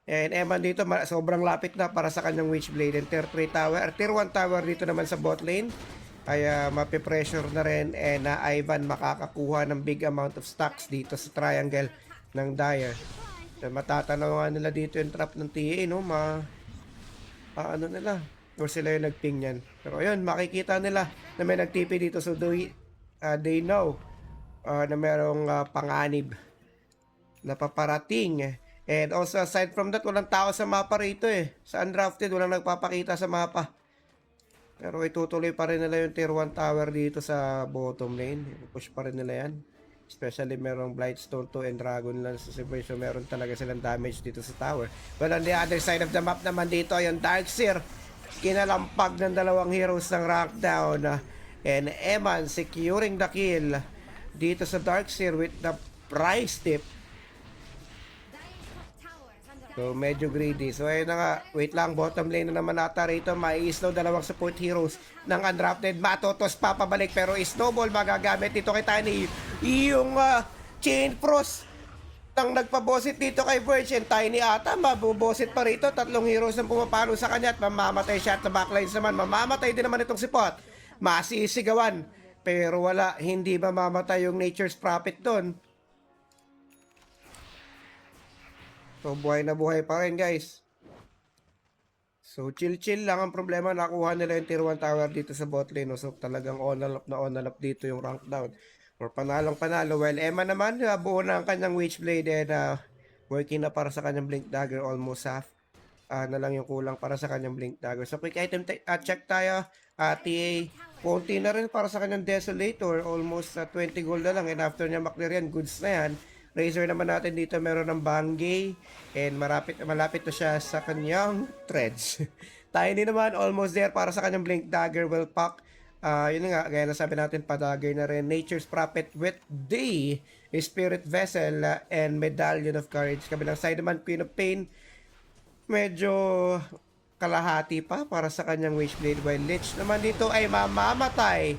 And Eman dito, sobrang lapit na para sa kanyang Witchblade. And tier 3 tower, tier 1 tower dito naman sa bot lane. Kaya mapipressure na rin. And Ivan makakakuha ng big amount of stacks dito sa triangle ng Dire. So, matatanaw nila dito yung trap ng TA, no? Ano nila? Or sila yung nagping yan. Pero ayun, makikita nila na may nag-TP dito. So they know na merong panganib na paparating. And also aside from that, walang tao sa mapa rito eh. Sa undrafted, walang nagpapakita sa mapa. Pero itutuloy pa rin nila yung tier 1 tower dito sa bottom lane. Push pa rin nila yan. Especially merong Blightstone 2 and Dragonlance sa Silver. So meron talaga silang damage dito sa tower. But on the other side of the map naman dito, yung Darkseer. Kinalampag ng dalawang heroes ng rank down. And Eman securing the kill dito sa Darkseer with the price tip. Dire's top tower is under So medyo greedy. So ayun na nga, wait lang, bottom lane na naman nata rito. Mai-slow dalawang support heroes ng undrafted. Matotos papabalik pero snowball magagamit dito kay Tiny. Yung chain frost ang nagpabosit dito kay Virgin. Tiny ata mabubosit pa rito. Tatlong heroes ang pumapalo sa kanya at mamamatay siya at sa backlines naman. Mamamatay din naman itong si Pot. Masisigawan. Pero wala, hindi mamamatay yung Nature's Prophet doon. So buhay na buhay pa rin guys. So chill lang. Ang problema, nakuha nila yung tier 1 tower dito sa bot lane. So talagang on and up dito yung rank down. Or panalo. Well, Emma naman, buo na ang kanyang Witchblade and working na para sa kanyang Blink Dagger, almost half. Na lang yung kulang para sa kanyang Blink Dagger. So quick item check tayo. TA, konti na rin para sa kanyang Desolator. Almost 20 gold na lang. And after niya maklear yan, goods na yan. Razor naman natin dito, meron ng Bangay. And malapit na siya sa kanyang Threads. Tiny naman, almost there para sa kanyang Blink Dagger. Well pack. Yun nga, gaya na sabi natin, padagger na rin. Nature's Prophet with the Spirit Vessel and Medallion of Courage. Kabilang side naman, Queen of Pain. Medyo kalahati pa para sa kanyang Witchblade. While Lich naman dito ay mamamatay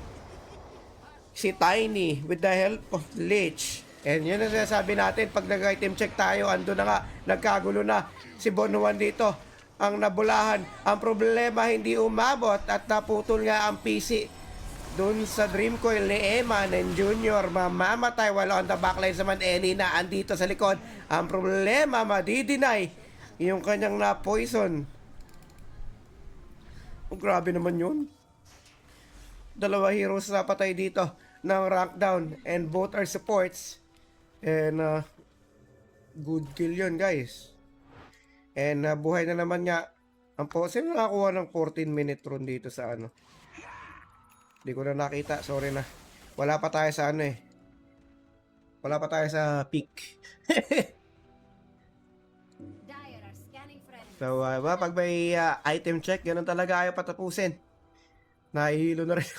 si Tiny with the help of Lich. And yun ang sinasabi natin, pag nag-item check tayo, ando na nga, nagkagulo na si Bonuan dito. Ang nabulahan, ang problema hindi umabot at naputol nga ang PC dun sa Dream Coil ni Eman and Junior. Mamamatay while on the backlines naman Eni na andito sa likod. Ang problema, madideny yung kanyang na-poison. Oh, grabe naman yun. Dalawa heroes na patay dito ng rank down and both are supports. And good kill yun guys. And buhay na naman nga. Ang Posen nakakuha ng 14-minute run dito sa ano. Hindi ko na nakita. Sorry na. Wala pa tayo sa ano eh. Wala pa tayo sa peak. Dire are scanning friends. So, pag may item check, ganun talaga ayaw patapusin. Nahihilo na rin.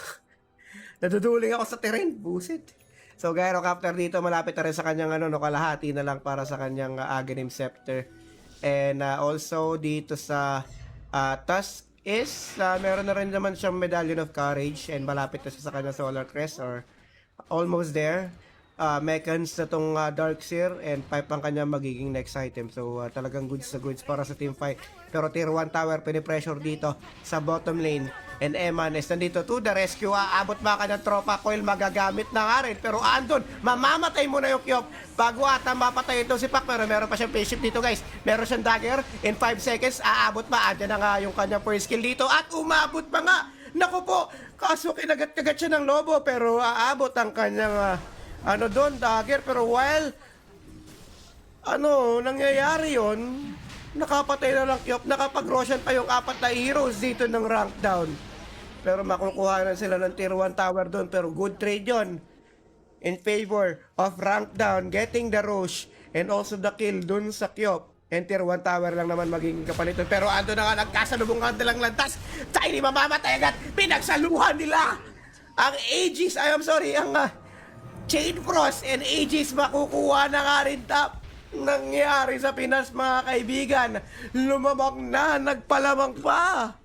Naduduling ako sa terrain. Busit. So, Gyrocopter dito, malapit na rin sa kanyang kalahati na lang para sa kanyang Aghanim Scepter. And also dito sa Tusk is meron na rin naman siyang Medallion of Courage and malapit na siya sa kanyang Solar Crest or almost there. Mechans na tong Darkseer and pipe ang kanya magiging next item. So talagang goods na goods para sa team fight. Pero tier 1 tower pinipressure dito sa bottom lane. And Eman is nandito to the rescue. Aabot ba ka ng tropa coil, magagamit na nga rin. Pero andun, mamamatay muna yung Kyop bago ata mapatay ito si Pac. Pero meron pa siyang patient dito guys. Meron siyang dagger in 5 seconds. Aabot pa, andyan na nga yung kanyang first skill dito. At umabot pa nga. Naku po, kaso kinagat-kagat siya ng lobo. Pero aabot ang kanyang doon, dagger. Pero while nangyayari yon, nakapatay na lang Kyop, nakapag-Roshan pa yung 4 na heroes dito ng rank down. Pero makukuha na sila ng tier 1 tower doon, pero good trade yon. in favor of rank down, getting the Roche, and also the kill dun sa Kyop. And tier 1 tower lang naman magiging kapalit nun. Pero ando na nga nagkasalubong ang dalang lantas. Tiny mamamatay agad. Pinagsaluhan nila ang Aegis. Ang Chain Frost and Aegis makukuha na nga rin top. Nangyari sa Pinas mga kaibigan. Lumamang na, nagpalamang pa.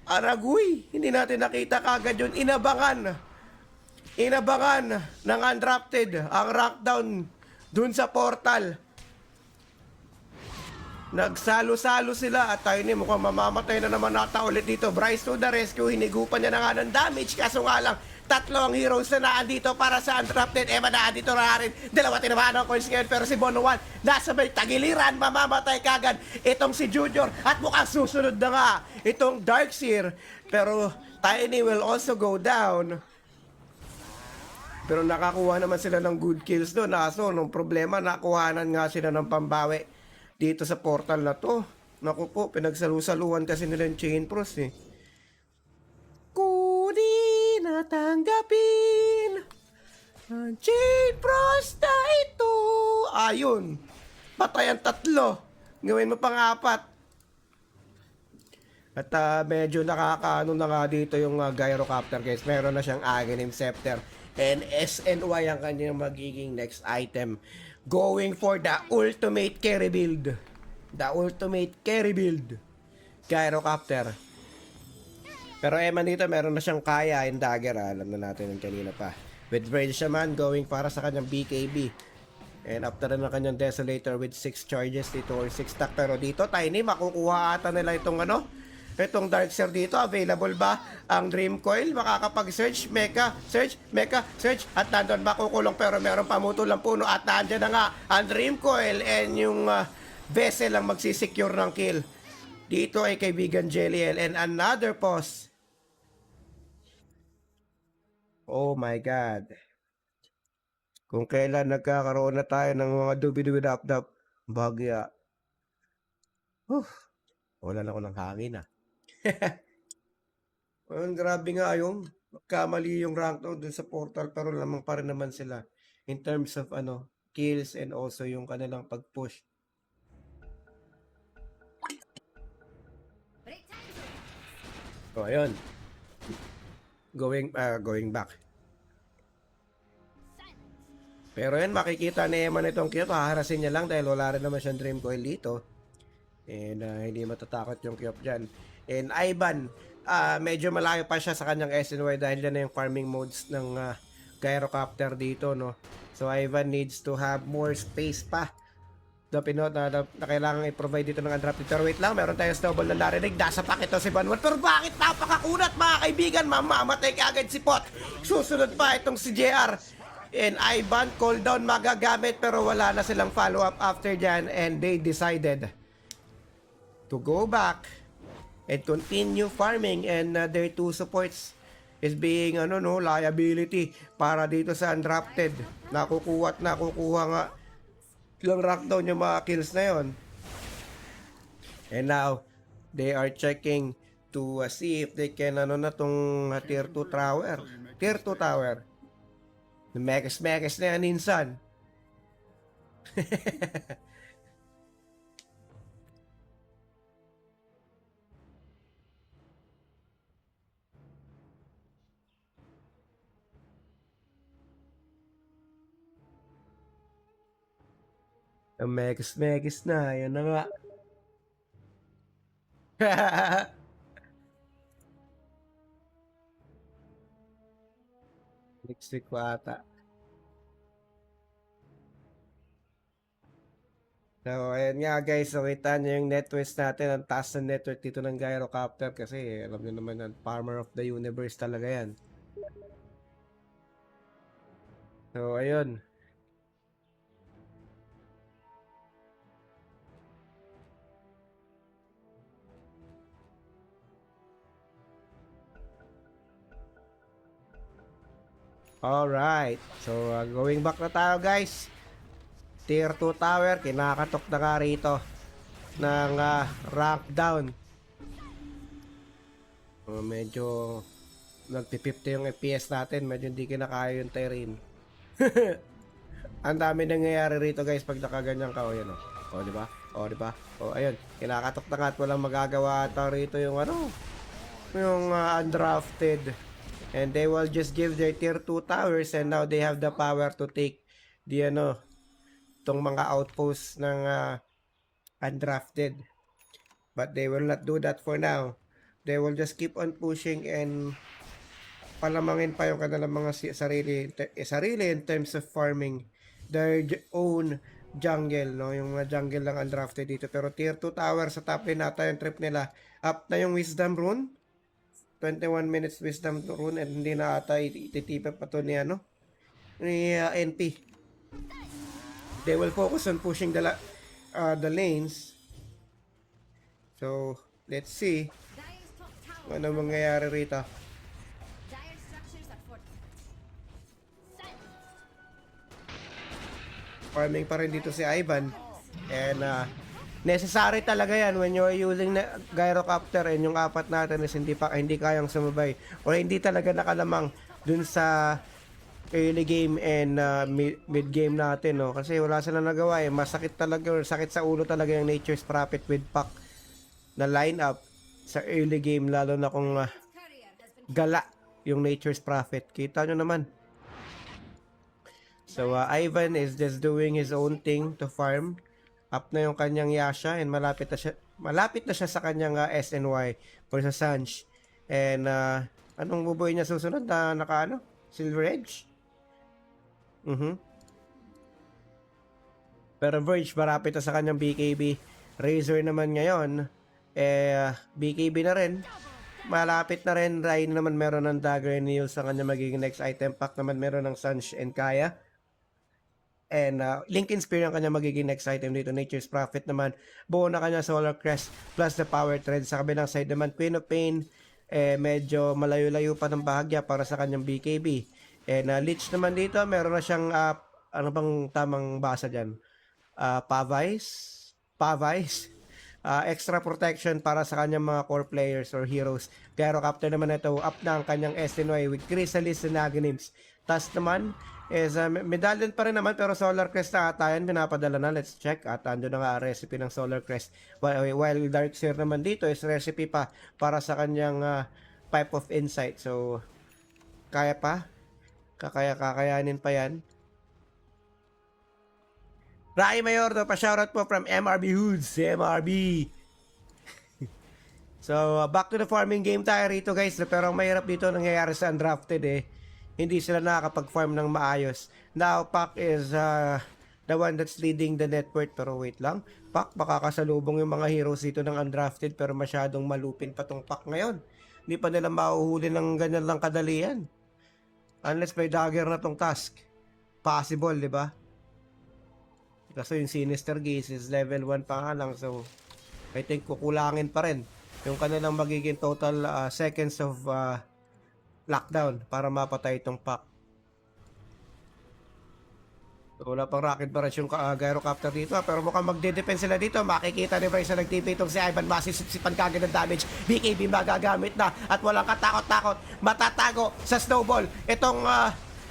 Aragoy, hindi natin nakita kagad yun. Inabangan ng Undrafted ang Rockdown dun sa portal. Nagsalo-salo sila at tayo ni mukhang mamamatay na naman nata ulit dito. Bryce to the rescue, hinigupan niya na nga ng damage. Kaso nga lang, 3 ang heroes na naandito para sa Undrafted. Emma naandito na rin. 2 tinamaan ang coins ngayon pero si Bono 1 nasa may tagiliran, mamamatay kagad. Itong si Junior at mukhang susunod na nga itong Darkseer. Pero Tiny will also go down. Pero nakakuha naman sila ng good kills doon. Aso, nung problema, nakuhanan nga sila ng pambawi dito sa portal na to. Naku po, pinagsalusaluhan kasi nila yung Chain Frost eh. Kunin at tanggapin ang Chain Frost na ito. Ayun. Patay ang 3. Gawin mo pang 4. At medyo nakakaano na nga dito yung Gyrocopter guys. Meron na siyang Aghanim Scepter. And SNY ang kanyang magiging next item. Going for the ultimate carry build. The ultimate carry build. Gyrocopter. Pero Eman dito, meron na siyang kaya in dagger. Alam na natin yung kanina pa. With Braid Shaman going para sa kanyang BKB. And after na kanyang Desolator with 6 charges dito or 6 stack. Pero dito, Tiny, makukuha ata nila itong itong Darkseer dito. Available ba ang Dream Coil? Makakapag-search, Mecha, search. At nandun makukulong pero meron pamutulang puno. At nandyan na nga ang Dream Coil and yung Vessel ang magsisecure ng kill. Dito ay kaibigan Jeliel and another pause. Oh my God. Kung kailan nagkakaroon na tayo ng mga dubi-dubi-dap-dap, bagya. Wala na ako ng hangin grabe nga yung kamali yung rank down dun sa portal pero lamang pa rin naman sila in terms of kills and also yung kanilang pag-push. So ayun. Going back. Pero yan makikita ni Eman itong Kyop, haharasin niya lang dahil wala rin naman siyang Dream Coil dito. And hindi matatakot yung Kyop dyan. And Ivan, medyo malayo pa siya sa kanyang SNY dahil yan na yung farming modes ng Gyrocopter dito, no? So Ivan needs to have more space pa. Na kailangan i-provide dito ng Undrafted. Pero wait lang, meron tayong snowball na narinig. Nasa pakito si Banwan. Pero bakit napakakunat mga kaibigan? Mamamatay ka agad si Pot. Susunod pa itong si JR. And Ivan, cooldown magagamit pero wala na silang follow-up after dyan. And they decided to go back and continue farming and their 2 supports is being liability para dito sa Undrafted. Nakukuha nga lang rockdown yung mga kills na yon. And now they are checking to see if they can tong tier 2 tower. Tier 2 tower. Megas na yan insan. Megas na, yan na nga. Next week ko ata. So, ayan nga guys, so kita nyo yung networks natin, ang taas ng network dito ng Gyrocopter kasi alam nyo naman ang farmer of the universe talaga yan. So, ayun. Alright, so going back na tayo guys. Tier 2 tower, kinakatok na nga rito ng rank down. Medyo nagpi-50 yung FPS natin, medyo hindi kinakaya yung terrain. Ang dami nangyayari rito guys pag nakaganyan ka. O yan o. O di ba? O di ba? O ayun, kinakatok na nga at walang magagawa ata rito yung ano, yung undrafted. And they will just give their tier 2 towers and now they have the power to take the ano, tong mga outposts ng undrafted. But they will not do that for now. They will just keep on pushing and palamangin pa yung kanilang mga sarili in terms of farming their own jungle, no? Yung mga jungle lang undrafted dito. Pero tier 2 tower sa top lane nata yung trip nila. Up na yung wisdom rune. 21 minutes wisdom rune and hindi na ata ititipip pa to ni ano, ni NP. They will focus on pushing the lanes. So, let's see Dire's top tower. ano mangyayari rito. Dire structures are fortified. Silence. Farming pa rin dito si Ivan. And necessary talaga yan when you're using gyrocopter and yung apat natin is hindi kayang sumabay or hindi talaga nakalamang dun sa early game and mid game natin, no? Kasi wala silang nagawa eh. Masakit talaga or sakit sa ulo talaga yung Nature's Prophet with Pac na lineup sa early game, lalo na kung Courier has been gala yung Nature's Prophet. Kita nyo naman. So Ivan is just doing his own thing to farm. Up na yung kanyang Yasha and malapit na siya sa kanyang SNY or sa Sanj. And anong buboy niya susunod na naka Silver Edge? Pero Verge malapit na sa kanyang BKB. Razor naman ngayon BKB na rin. Malapit na rin. Ryan naman meron ng Dagger and Neil sa kanyang magiging next item pack. Naman meron ng Sanj and Kaya. And Lincoln Spear ang kanya magiging next item dito. Nature's Prophet naman. Buo na kanya Solar Crest plus the Power Thread. Sa kabilang side naman, Queen of Pain. Medyo malayo-layo pa ng bahagya para sa kanyang BKB. And Lich naman dito, meron na siyang, ano bang tamang basa dyan? Pavice? Extra protection para sa kanyang mga core players or heroes. Gyrocopter naman ito, up na ang kanyang SNY with Chrysalis and Aghanim's. Tas naman, is medallion pa rin naman pero Solar Crest na ata yan pinapadala na. Let's check at ando na nga recipe ng Solar Crest, while Darkseer naman dito is recipe pa para sa kanyang Pipe of Insight. So kaya pa, kakayanin pa yan. Rai Mayor pa shoutout po from MRB Hoods. MRB. So back to the farming game tayo rito guys, pero ang mahirap dito nangyayari sa undrafted hindi sila nakakapag-farm ng maayos. Now, Pac is the one that's leading the net worth. Pero wait lang, Pac, makakasalubong yung mga heroes dito ng undrafted pero masyadong malupin pa tong Pac ngayon. Hindi pa nila mahuhuli ng ganyan lang kadalian. Unless may dagger na tong task. Possible, di ba? Kasi yung Sinister Gaze is level 1 pa nga lang. So, I think kukulangin pa rin yung kanilang magiging total seconds of lockdown para mapatay itong Pac. So, wala pang rocket barrage yung gyrocopter dito pero mukhang magde-defense sila dito. Makikita ni Bryce na nag-TP itong si Ivan. Masisipsipan kagad ng damage. BKB magagamit na at walang katakot-takot. Matatago sa snowball itong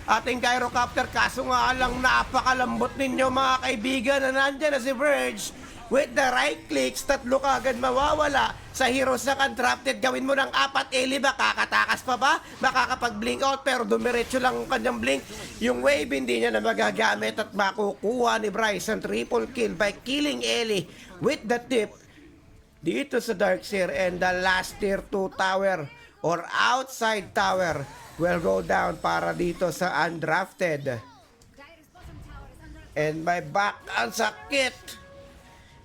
ating gyrocopter. Kaso nga lang napakalambot ninyo mga kaibigan na nandyan na si Verge. With the right clicks, tatlo kagad mawawala sa heroes na contracted. Gawin mo ng 4 Eli, makakatakas pa ba? Makakapag-blink out pero dumiretso lang ang kanyang blink. Yung wave hindi niya na magagamit at makukuha ni Bryson triple kill by killing Eli with the tip dito sa Darkseer. And the last tier 2 tower or outside tower will go down para dito sa undrafted. Dire's bottom tower is under attack. And my back, ang sakit.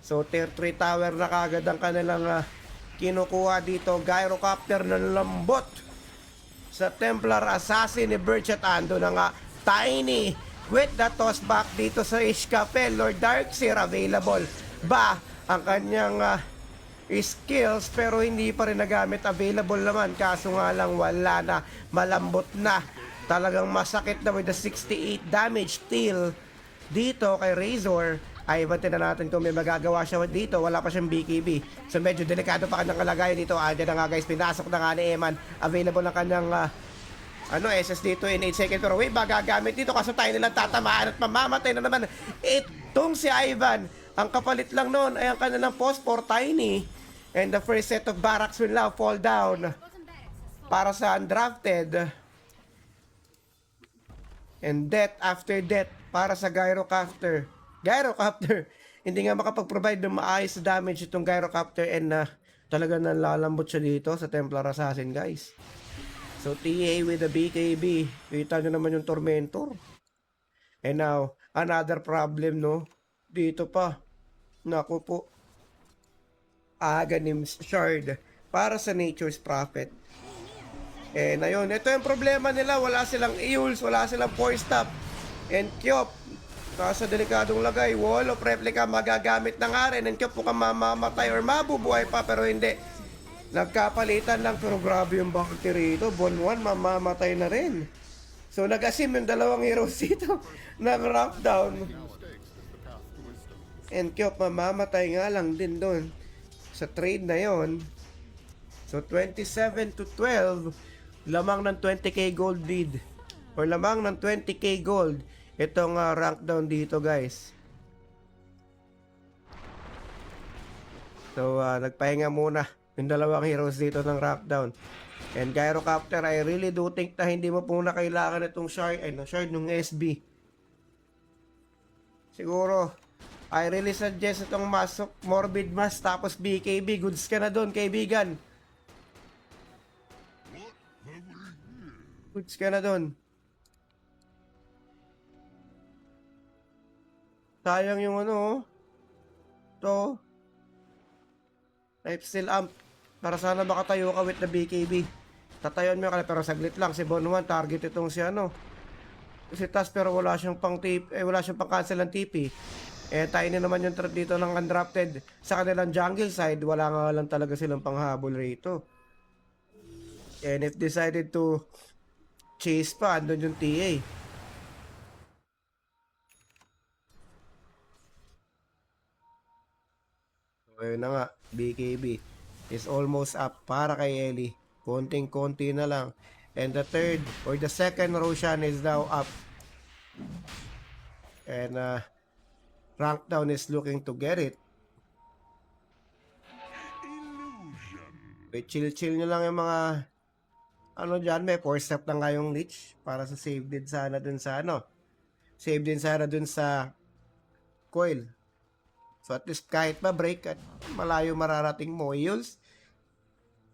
So, tier 3 tower na kagad ang kanilang kinukuha dito. Gyrocopter na lambot sa Templar Assassin ni Birch at ando na nga Tiny with the toss back dito sa Ishkapel. Lord Darkseer available ba ang kanyang skills pero hindi pa rin nagamit. Available naman kaso nga lang wala na, malambot na, talagang masakit na with the 68 damage still dito kay Razor. Ivan, tingnan natin kung may magagawa siya dito. Wala pa siyang BKB. So medyo delikado pa kanyang kalagayan dito. Andiyan na nga guys, pinasok na nga ni Eman. Available na kanyang SS dito in 8 seconds. Pero wait, magagamit dito kaso tayo nilang tatamaan at mamamatay na naman. Itong si Ivan. Ang kapalit lang noon ay ang kanilang post for Tiny. And the first set of barracks will now fall down Bottom barracks has fallen. para sa undrafted. And death after death para sa Gyrocopter. Gyrocopter, hindi nga makapag-provide ng maayos na damage itong Gyrocopter and talaga nalalambot siya dito sa Templar Assassin, guys. So, TA with the BKB. Kita nyo naman yung Tormentor. And now, another problem, no? Dito pa. Naku po. Aghanim's Shard para sa Nature's Prophet. And ayun, ito yung problema nila. Wala silang Eul's, wala silang Force Stop. And Kyop, nasa delikadong lagay. Wall of Replica magagamit na nga rin. And Kyop mukhang mamamatay or mabubuhay pa pero hindi. Nagkapalitan lang pero grabe yung bounty rito. Bon 1 mamamatay na rin. So nag-asim yung dalawang heroes dito. Nag-ramp down. And Kyop mamamatay nga lang din doon sa trade na yon. So 27 to 12, lamang ng 20k gold lead or lamang ng 20k gold itong rank down dito, guys. So nagpahinga muna yung dalawang heroes dito ng rank down. And Gyrocopter, I really do think na hindi mo po na kailangan itong shard ng SB. Siguro I really suggest itong Morbid Mass tapos BKB. Goods ka na doon, kaibigan. Goods ka na doon. Sayang yung to. Lifesteal amp. Para sana makatayo ka with the BKB. Tatayon mo yung pero saglit lang. Si Bon 1, target itong si Tas pero wala siyang pang cancel ng TP. Tiny naman yung threat dito ng undrafted. Sa kanilang jungle side, wala nga lang talaga silang panghabol rito. And if decided to chase pa, andun yung TA. So, ayun na nga, BKB is almost up para kay Ellie. Konting-konti na lang. And the third, or the second Roshan is now up. And, rank down is looking to get it. Wait, chill nyo lang yung mga dyan, may 4-step na nga yung Lich para sa save din sana dun sa save din sana dun sa coil. So at least kahit pa break at malayo mararating mo Eul's,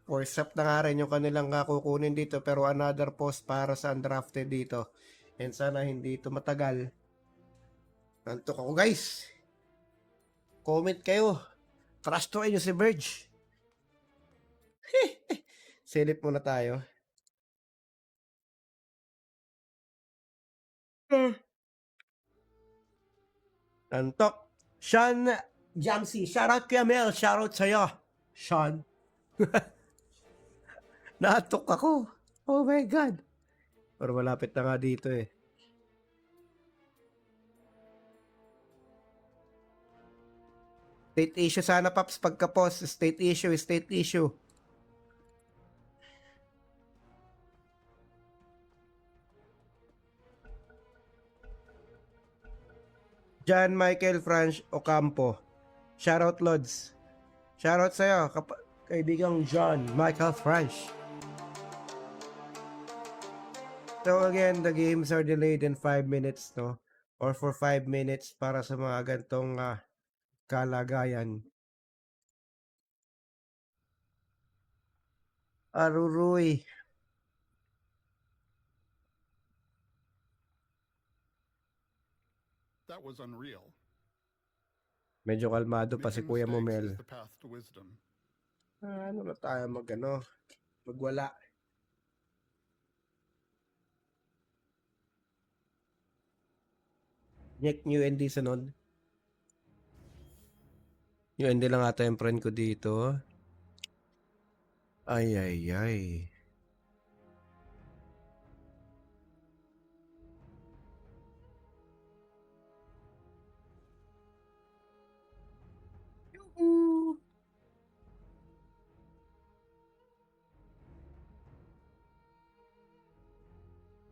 4-step na nga rin yung kanilang kukunin dito pero another post para sa undrafted dito. And sana hindi ito matagal. Nantok ako, guys. Comment kayo. Crush to nyo si Verge. Silip muna tayo. Nantok. Sean Jamsi. Shoutout kay Mel. Shoutout sa'yo. Sean. Natok ako. Oh my God. Pero malapit na nga dito eh. State issue sana, Paps, pagka-post. State issue. John Michael Franch Ocampo. Shoutout, Lods. Shoutout sa'yo, kaibigang John Michael Franch. So again, the games are delayed in 5 minutes, no? Or for 5 minutes para sa mga gantong kalagayan. Aruruy. That was unreal. Medyo kalmado pa si Kuya Making mistakes Momel. is the path to wisdom. Ano na tayo magwala. Check new ND sunod. Yung ND lang ata yung friend ko dito. Ay.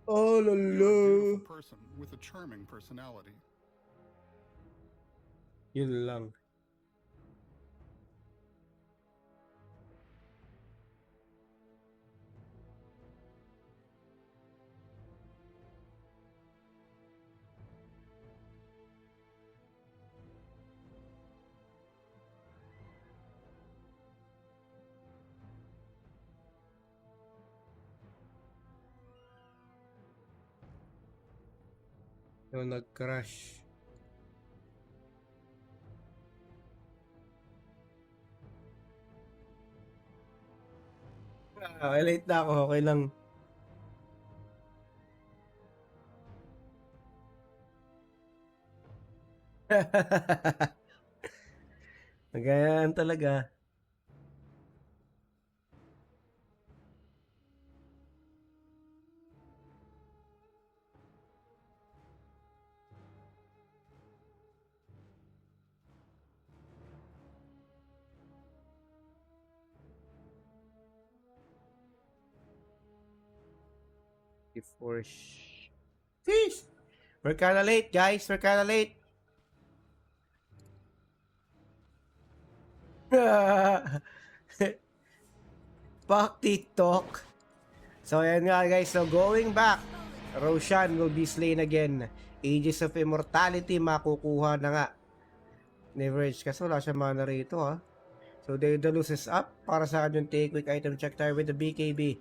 Oh, You're a lolo. beautiful person with a charming personality. Yun lang. Yung nag-crash. Late na ako, okay lang. Nagayaan talaga. Before Fish! We're kinda late, guys. We're kinda late. Fuck TikTok. So, ayan nga, guys. So, going back, Roshan will be slain again. Aegis of Immortality, makukuha na nga. Never Edge. Kasi wala siya mana rito, ha. So, Daedalus is up. Para sa akin yung take quick item check tayo with the BKB.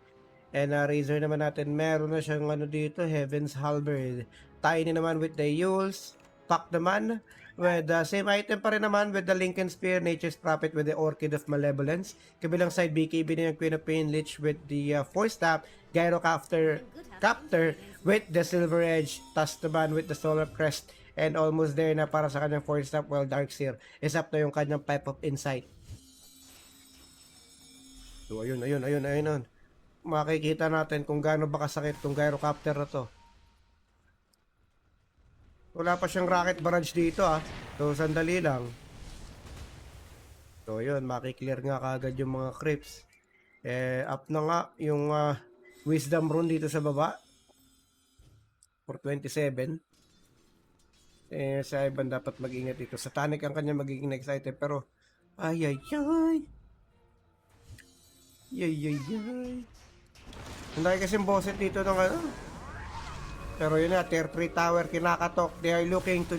And Razor naman natin, meron na siyang ano dito, Heaven's Halberd. Tiny naman with the Yules. Pack naman with the same item pa rin naman with the Lincoln Spear, Nature's Prophet with the Orchid of Malevolence. Kabilang side, BKB na yung Queen of Pain Lich with the Force Tap. Gyrocopter Captor with the Silver Edge. Tastaban with the Solar Crest. And almost there na para sa kanyang Force Tap, while Darkseer is up na yung kanyang Pipe of Insight. So ayun. Makikita natin kung gaano ba kasakit tong Gyrocopter na to. Wala pa siyang rocket barrage dito, ah. So sandali lang. So yun, makiklear nga kagad yung mga creeps. Up na nga yung Wisdom Rune dito sa baba. For 27. Sa Ivan dapat mag-ingat dito. Satanic ang kanya magiging next item. Pero, ay. Ang dahil kasing bosses dito ng ano. Pero yun na, tier 3 tower kinakatok. They are looking to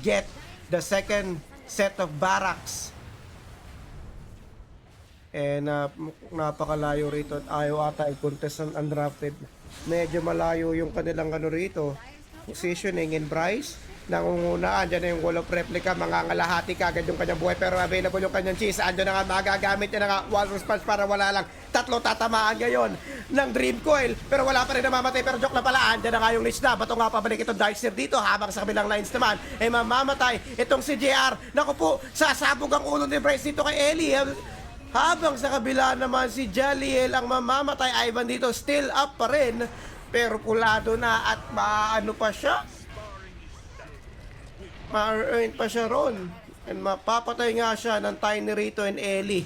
get the second set of barracks. And napakalayo rito at ayaw ata i-contest ng undrafted. Medyo malayo yung kanilang ano rito. Positioning in Bryce. Nangungunaan, dyan na yung wall of replica, mangangalahati kagad yung kanyang buhay, pero available yung kanyang cheese. Andyan na nga, magagamit niya na nga wall response para wala lang. 3 tatamaan ngayon ng Dream Coil, pero wala pa rin namamatay. Pero joke na pala, andyan na nga yung Lich na. Bato nga pabalik itong Darkseer dito, habang sa kabilang lines naman, mamamatay itong si JR. Naku po, sasabog ang ulo ni Bryce dito kay Ellie. Habang sa kabila naman si Jaliel ang mamamatay. Ivan dito still up pa rin, pero pulado na at maano pa siya. Ma-earn pa siya ron. And mapapatay nga siya ng Tiny Rito and Ellie.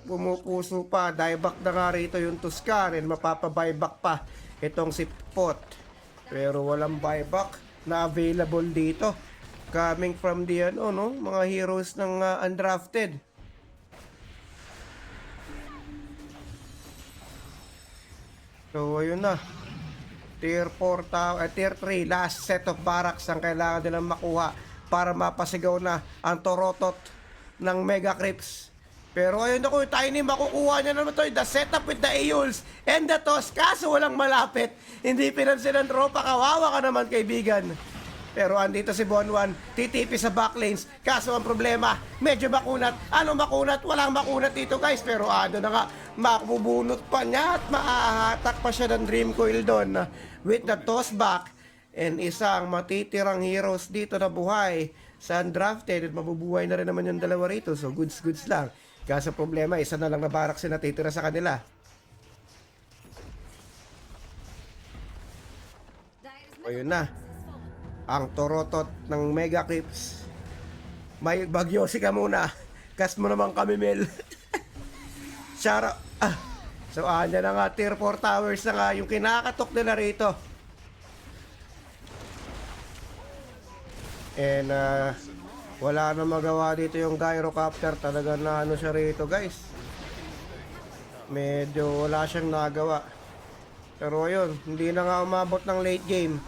Pumupuso pa. Dieback na nga rito yung Tuscar. And mapapabuyback pa itong si Pot. Pero walang buyback na available dito. Coming from the mga heroes ng undrafted. So ayun na. Tier 4 Tier 3 last set of barracks ang kailangan nilang makuha para mapasigaw na ang Torotot ng Mega Crips. Pero ayun ako, yung Tiny makukuha niya naman to, the setup with the Eols and the Toss, kaso walang malapit. Hindi pinansin ng tropa, kawawa ka naman kaibigan. Pero andito si Bonwan, titipi sa backlanes. Kaso ang problema, medyo makunat. Ano makunat? Walang makunat dito guys. Pero ano na nga, makubunot pa niya at maahatak pa siya ng Dream Coil doon. With the toss back. And isang matitirang heroes dito na buhay sa undrafted. At mabubuhay na rin naman yung dalawa rito. So goods lang. Kaso problema, isa na lang na barracks na natitira sa kanila. Ayun na. Ang Torotot ng Mega Crips. May bagyosi ka muna. Kas mo naman kami, Mel. So, andyan na nga, tier 4 towers na nga yung kinakatok nila rito. And, wala na magawa dito yung gyrocopter. Talaga na ano siya rito, guys. Medyo wala siyang nagawa. Pero ayun, hindi na nga umabot ng late game.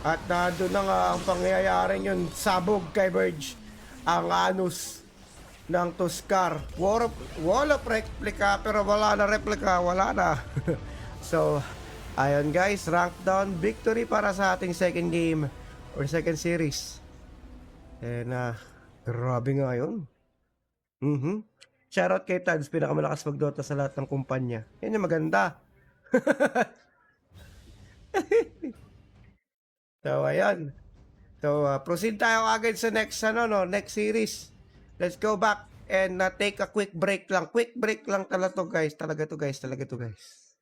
At doon na nga ang pangyayari yun, sabog kay Verge. Ang anus ng Tuskar. Wall of replica, pero wala na replica, wala na. So, ayun guys, rank down victory para sa ating second game or second series. And grabe nga yun. Shoutout kay Tads, pinakamalakas mag-Dota sa lahat ng kumpanya. Yan yung maganda. So, ayan. So, proceed tayo agad sa next series. Let's go back and take a quick break lang. Quick break lang talaga to guys. Talaga to guys.